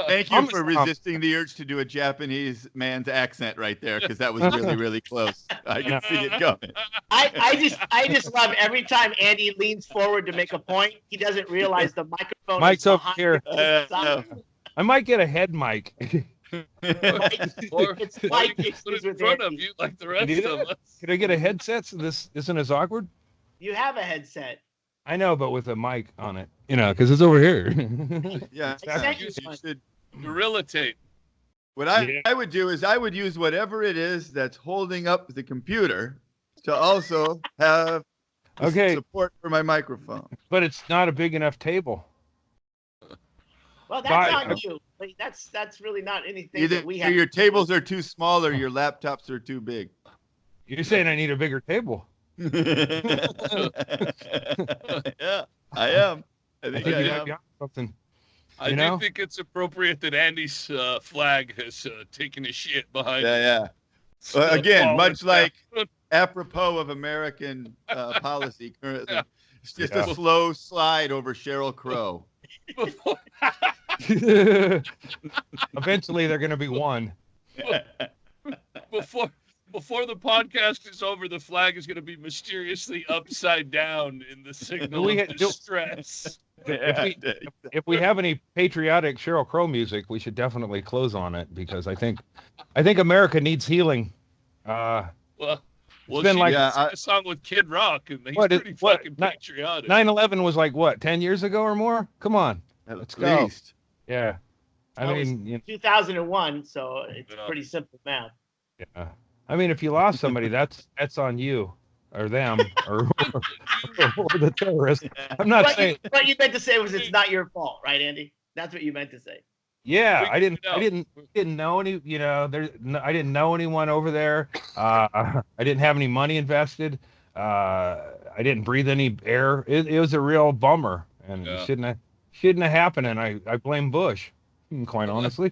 Thank you for resisting the urge to do a Japanese man's accent right there, because that was really, really close. I can see it coming. I just love every time Andy leans forward to make a point, he doesn't realize the microphone Mike's is over behind here. him. No. I might get a head mic. Or It's you like can it's put it in with front of Andy. you like the Can rest you do of that? us. Can I get a headset so this isn't as awkward? You have a headset. I know, but with a mic on it, because it's over here. Yeah, I sent you You one. should. Gorilla tape. What I, Yeah. I would do is I would use whatever it is that's holding up the computer to also have Okay, support for my microphone. but it's not a big enough table. Well, that's Bye. on you. But that's really not anything Either that we have. your tables are too small or your laptops are too big. You're saying I need a bigger table. Yeah, I am. I I think think I you might am. be on something. I You do know? think it's appropriate that Andy's flag has taken a shit behind it. Yeah. Still Again, falling much like down. apropos of American policy currently, Yeah. it's just Yeah. a slow slide over Sheryl Crow. Before, Eventually, they're going to be one. before the podcast is over, the flag is going to be mysteriously upside down in the signal we of do- distress. If we have any patriotic Sheryl Crow music, we should definitely close on it because I think America needs healing. Well, been she like- did sing a song with Kid Rock, and he's What is- pretty what- fucking not- patriotic. 9/11 was like what, 10 years ago or more? Come on. At Let's go. least. Yeah. I That was mean, 2001, so it's Yeah. pretty simple math. yeah. I mean, if you lost somebody, that's on you or them or the terrorist. I'm not saying. What you meant to say was it's not your fault, right, Andy? That's what you meant to say. Yeah, We I didn't know any. I didn't know anyone over there. I didn't have any money invested. I didn't breathe any air. It was a real bummer, and Yeah. it shouldn't have happened. And I blame Bush, quite honestly.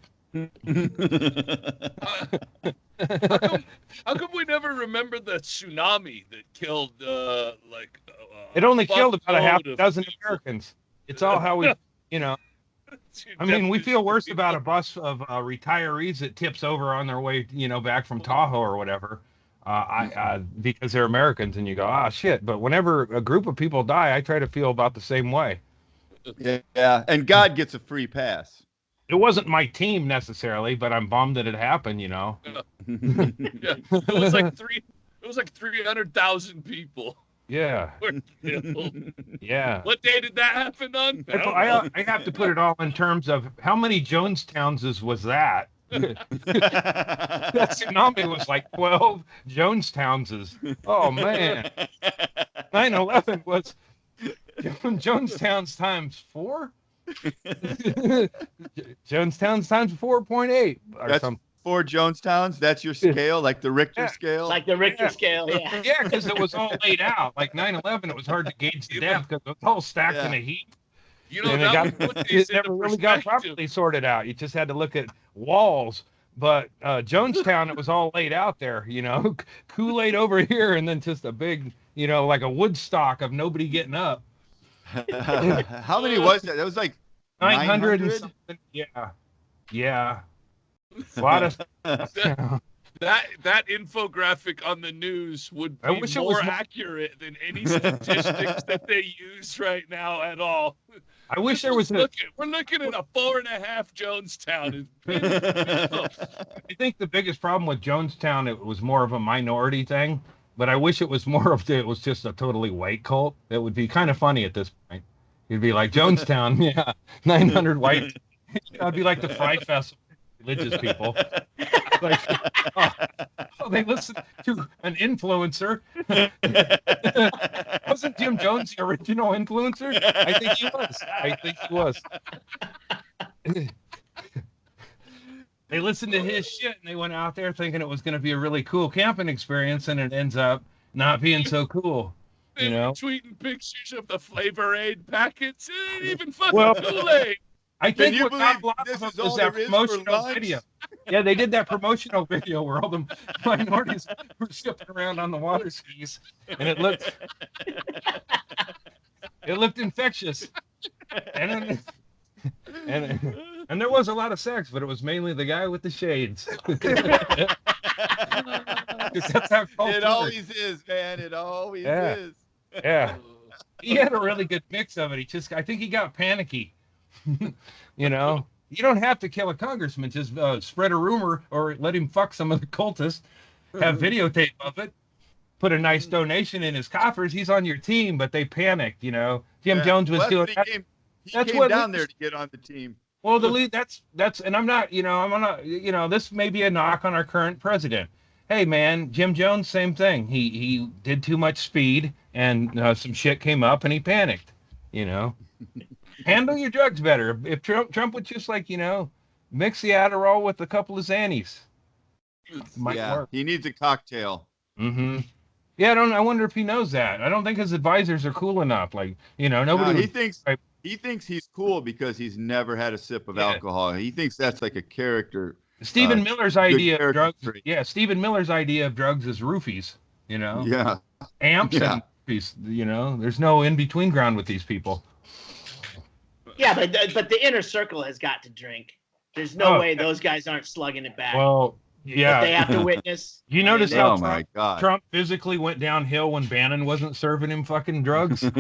How come we never remember the tsunami that killed It only killed about a half fuckload of dozen people? Americans. It's all how we, I mean, we feel worse about a bus of retirees that tips over on their way, back from Tahoe or whatever, because they're Americans, and you go, ah, shit. But whenever a group of people die, I try to feel about the same way. Yeah, and God gets a free pass. It wasn't my team necessarily, but I'm bummed that it happened. Yeah, it was like 300,000 people Yeah, were killed. yeah. What day did that happen on? I don't know. I have to put it all in terms of how many Jonestowns was that? That tsunami was like 12 Jonestowns. Oh man, 9/11 was Jonestowns times 4. Jonestowns times 4.8 or That's something. 4 Jonestowns. That's your scale, like the Richter Yeah. scale. Like the Richter Yeah. scale, yeah. Yeah, because it was all laid out. Like 9/11, it was hard to gauge the depth because it was all stacked in a heap. You know, And that would it put these never into really got perspective. properly sorted out. You just had to look at walls. But Jonestown, it was all laid out there, Kool-Aid over here, and then just a big, like a Woodstock of nobody getting up. How many was that? That was like 900 and 900? something. Yeah. A lot of That infographic on the news would I be wish it was more more- accurate than any statistics that they use right now at all. I wish there was We're looking at a 4.5 Jonestown. I think the biggest problem with Jonestown, it was more of a minority thing, but I wish it was more of it was just a totally white cult. That would be kind of funny at this point. You'd be like Jonestown, yeah, 900 white. I'd be like the Fry Festival, religious people. Like, oh, they listen to an influencer. Wasn't Jim Jones the original influencer? I think he was. They listened to his shit and they went out there thinking it was going to be a really cool camping experience, and it ends up not being so cool. They were tweeting pictures of the Flavor Aid packets. It ain't even fucking Well, Kool-Aid. I think you what got believe blocked this of is it was all that there is for promotional lunch? video. Yeah, they did that promotional video where all the minorities were skipping around on the water skis, and it looked infectious. And there was a lot of sex, but it was mainly the guy with the shades. 'Cause that's how culture It works. always is, man. It always Yeah. is. Yeah. He had a really good mix of it. I think he got panicky. You don't have to kill a congressman. Just spread a rumor or let him fuck some of the cultists. Have videotape of it. Put a nice donation in his coffers. He's on your team, but they panicked. You know, Jim Jones was Well, doing that. he That's came what down there to get on the team. Well, the lead, that's, and I'm not, I'm not, this may be a knock on our current president. Hey, man, Jim Jones, same thing. He did too much speed, and some shit came up, and he panicked. You know, handle your drugs better. If Trump would just like, mix the Adderall with a couple of Xannies, might work. He needs a cocktail. Mm-hmm. Yeah, I wonder if he knows that. I don't think his advisors are cool enough. Like, nobody. No, he thinks he's cool because he's never had a sip of alcohol. He thinks that's like a character. Stephen Miller's idea of drugs. Yeah, Stephen Miller's idea of drugs is roofies. Yeah. Amps and roofies. There's no in between ground with these people. Yeah, but the inner circle has got to drink. There's no way those guys aren't slugging it back. Well, yeah. What they have to witness. You notice how my God. Trump physically went downhill when Bannon wasn't serving him fucking drugs? Say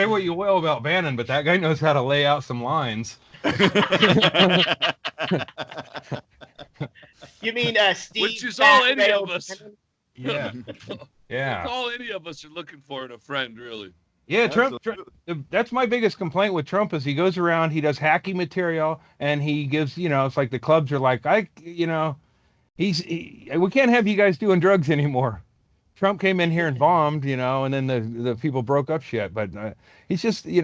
what you will about Bannon, but that guy knows how to lay out some lines. You mean Steve? Which is all any of us. Yeah. That's all any of us are looking for in a friend, really. Yeah, Trump, that's my biggest complaint with Trump is he goes around, he does hacky material, and he gives, it's like the clubs are like, we can't have you guys doing drugs anymore. Trump came in here and bombed, and then the people broke up shit. But he's just, he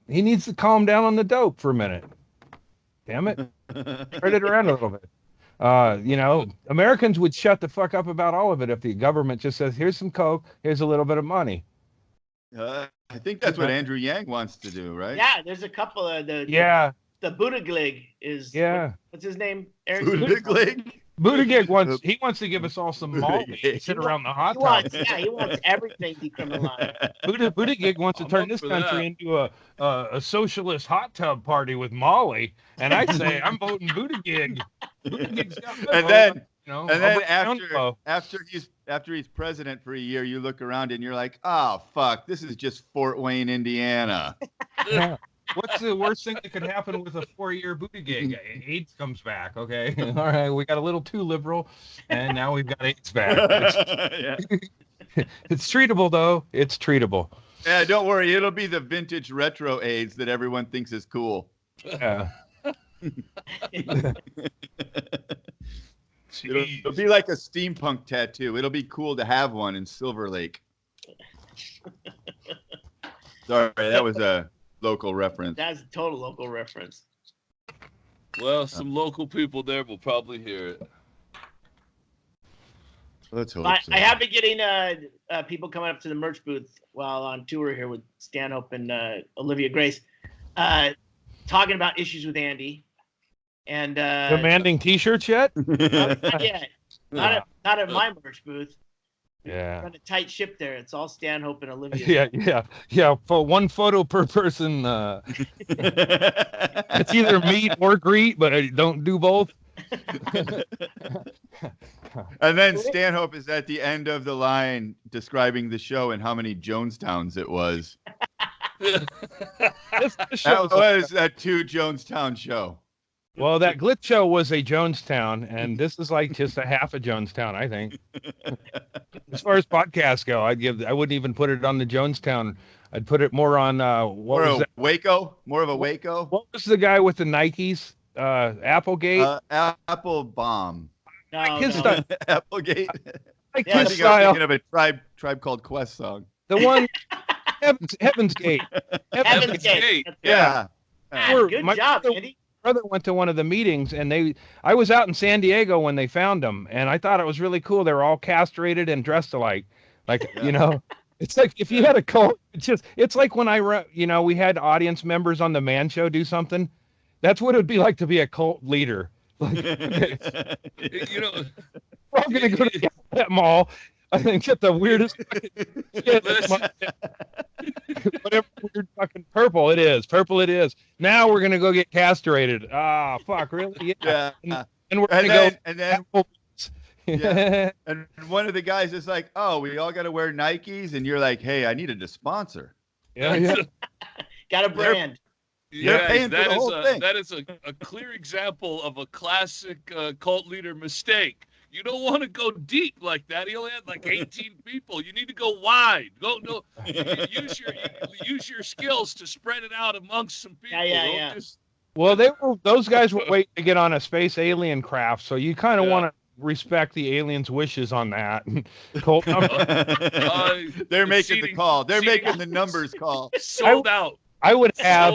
needs to calm down on the dope for a minute. Damn it. Spread it around a little bit. Americans would shut the fuck up about all of it if the government just says, here's some coke, here's a little bit of money. I think that's what Andrew Yang wants to do, right? Yeah, there's a couple of the Buttigieg is what's his name? Buttigieg wants to give us all some Molly, sit around the hot tub. He wants everything decriminalized. Buttigieg wants to turn this country into a socialist hot tub party with Molly, and I say I'm voting Buttigieg. And then after he's president for a year, you look around and you're like, oh fuck, this is just Fort Wayne, Indiana. Yeah. What's the worst thing that could happen with a 4-year Buttigieg? AIDS comes back. Okay, all right, we got a little too liberal, and now we've got AIDS back. It's treatable though. It's treatable. Yeah, don't worry, it'll be the vintage retro AIDS that everyone thinks is cool. Yeah. It'll be like a steampunk tattoo. It'll be cool to have one in Silver Lake. Sorry, that was a local reference. That's a total local reference. Well, some local people there will probably hear it. Let's hope so. I have been getting people coming up to the merch booth while on tour here with Stanhope and Olivia Grace, talking about issues with Andy. And demanding T-shirts yet? Not yet. Not at my merch booth. Yeah. On a tight ship there. It's all Stanhope and Olivia. Yeah. For one photo per person. It's either meet or greet, but I don't do both. And then Stanhope is at the end of the line describing the show and how many Jonestowns it was. That was a 2 Jonestown show. Well, that Glitch show was a Jonestown, and this is like just a half a Jonestown, I think. As far as podcasts go, I wouldn't even put it on the Jonestown. I'd put it more on Waco, more of a Waco. What was the guy with the Nikes? Applegate. Apple Bomb. No. Applegate. Like his style. Thinking of a Tribe Called Quest song. The one Heaven's Gate. Heaven's Gate. Yeah. Good job, Andy. Brother went to one of the meetings, and I was out in San Diego when they found them, and I thought it was really cool. They were all castrated and dressed alike, it's like if you had a cult. It's like when we had audience members on the Man Show do something. That's what it'd be like to be a cult leader. Like, okay. We're all gonna go to that mall. I think get the weirdest shit. Whatever weird fucking purple it is. Now we're gonna go get castrated. Ah, fuck, really? Yeah. And we're gonna go. And then and one of the guys is like, "Oh, we all got to wear Nikes," and you're like, "Hey, I needed a sponsor." Yeah. Got a brand. They're paying for the whole thing. That is a clear example of a classic cult leader mistake. You don't want to go deep like that. He only had like 18 people. You need to go wide. Go use your skills to spread it out amongst some people. Yeah. Well, those guys were waiting to get on a space alien craft, so you kind of want to respect the aliens' wishes on that. Colt They're making the call. They're making the numbers call. Sold out. I would have.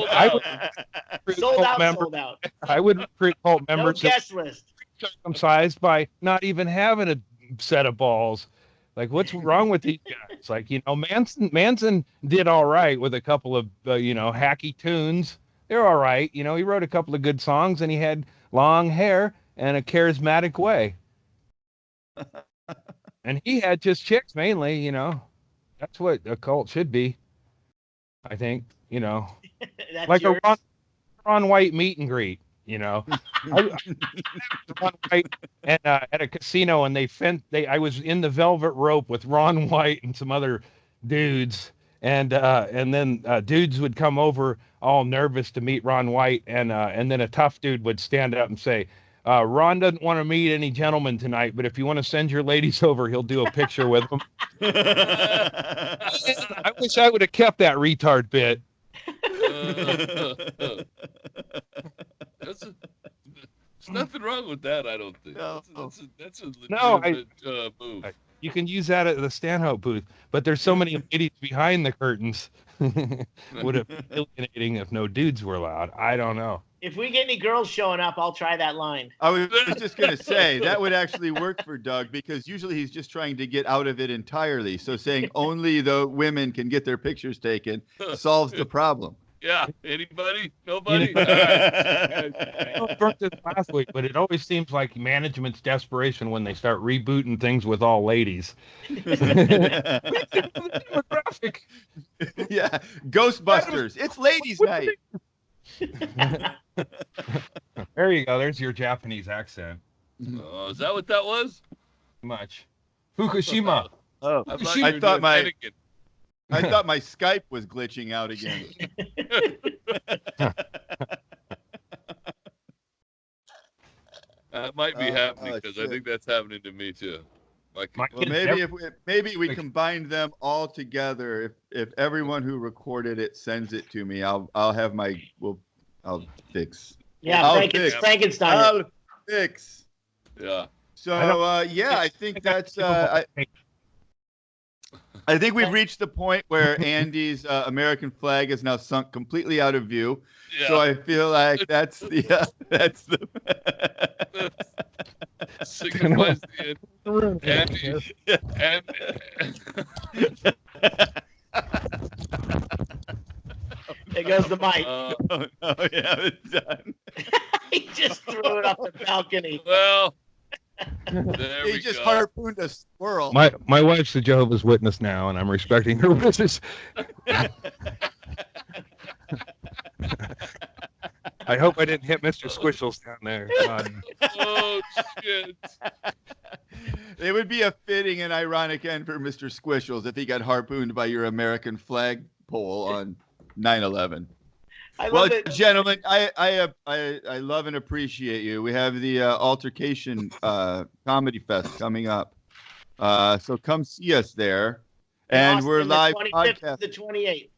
Sold out. I would recruit cult members. No guest list. Circumcised by not even having a set of balls. Like, what's wrong with these guys? Like, Manson did all right with a couple of hacky tunes. They're all right. He wrote a couple of good songs, and he had long hair and a charismatic way. And he had just chicks mainly. That's what a cult should be. I think. Like yours? A Ron White meet and greet. Ron White and at a casino, and I was in the velvet rope with Ron White and some other dudes, and then dudes would come over all nervous to meet Ron White, and then a tough dude would stand up and say, Ron doesn't want to meet any gentlemen tonight, but if you want to send your ladies over, he'll do a picture with them. I wish I would have kept that retard bit. There's nothing wrong with that, I don't think. No. That's a legitimate move. You can use that at the Stanhope booth, but there's so many ladies behind the curtains. Would have been alienating if no dudes were allowed. I don't know. If we get any girls showing up, I'll try that line. I was just going to say, that would actually work for Doug, because usually he's just trying to get out of it entirely. So saying only the women can get their pictures taken solves the problem. Yeah. Anybody? Nobody? I burnt this last week, but it always seems like management's desperation when they start rebooting things with all ladies. Demographic. Yeah. Ghostbusters. It's ladies' night. There you go. There's your Japanese accent. Is that what that was? Much. Fukushima. Oh, I thought my Skype was glitching out again. That might be happening, because I think that's happening to me too. Well, maybe we combine them all together. If everyone who recorded it sends it to me, I'll fix. Yeah, Frankenstein. I'll fix. Yeah. So I think that's. I think we've reached the point where Andy's American flag is now sunk completely out of view. Yeah. So I feel like that's the signifies the end. Andy, there goes the mic. It's done. He just threw it off the balcony. Well, he just harpooned a squirrel. My wife's a Jehovah's Witness now, and I'm respecting her wishes. I hope I didn't hit Mr. Squishles down there. Oh, shit. It would be a fitting and ironic end for Mr. Squishles if he got harpooned by your American flag pole on 9/11. Well, gentlemen, I love and appreciate you. We have the Altercation Comedy Fest coming up, so come see us there. And we're live podcast. The 28th.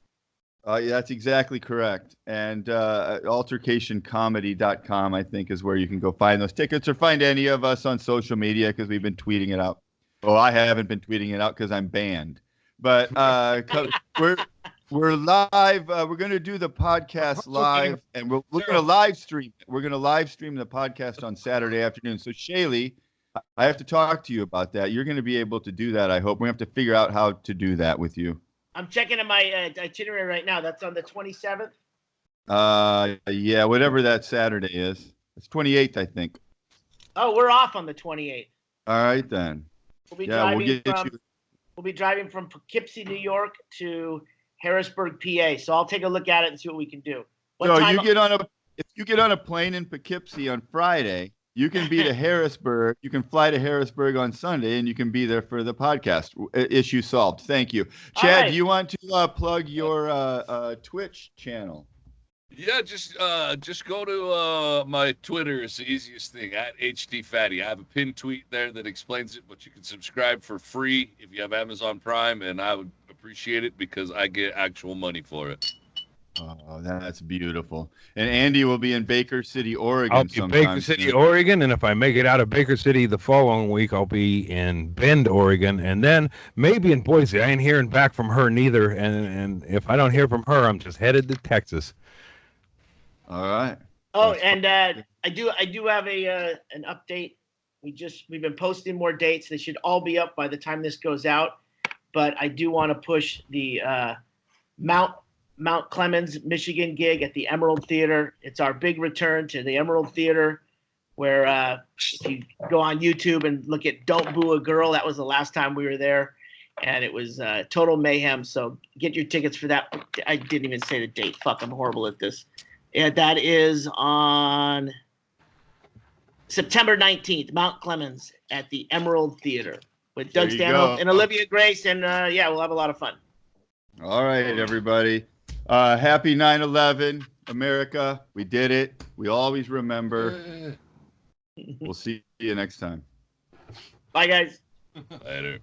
Yeah, that's exactly correct. And altercationcomedy.com, I think, is where you can go find those tickets, or find any of us on social media, because we've been tweeting it out. Well, I haven't been tweeting it out because I'm banned. But we're live. We're going to do the podcast live, and we're going to live stream. We're going to live stream the podcast on Saturday afternoon. So, Shaylee, I have to talk to you about that. You're going to be able to do that, I hope. We have to figure out how to do that with you. I'm checking in my itinerary right now. That's on the 27th. Yeah, whatever that Saturday is. It's 28th, I think. Oh, we're off on the 28th. All right then. We'll be driving from Poughkeepsie, New York to Harrisburg, PA. So I'll take a look at it and see what we can do. If you get on a plane in Poughkeepsie on Friday, you can be to Harrisburg. You can fly to Harrisburg on Sunday, and you can be there for the podcast. Issue solved. Thank you. Chad, do you want to plug your Twitch channel? Yeah, just go to my Twitter. It's the easiest thing at HD Fatty. I have a pinned tweet there that explains it, but you can subscribe for free if you have Amazon Prime, and I would appreciate it because I get actual money for it. Oh, that's beautiful. And Andy will be in Baker City, I'll Oregon be in Baker sometime City, soon. Oregon, and if I make it out of Baker City the following week, I'll be in Bend, Oregon, and then maybe in Boise. I ain't hearing back from her neither, and if I don't hear from her, I'm just headed to Texas. All right. Oh, That's and fun. I do have an update. We've been posting more dates. They should all be up by the time this goes out. But I do want to push the Mount Clemens, Michigan gig at the Emerald Theater. It's our big return to the Emerald Theater, where if you go on YouTube and look at "Don't Boo a Girl," that was the last time we were there, and it was total mayhem. So get your tickets for that. I didn't even say the date. Fuck, I'm horrible at this. And that is on September 19th, Mount Clemens at the Emerald Theater with Doug There you Stanhope go. and Olivia Grace, and yeah, we'll have a lot of fun. All right, everybody. Happy 9/11, America. We did it. We always remember. We'll see you next time. Bye, guys. Later.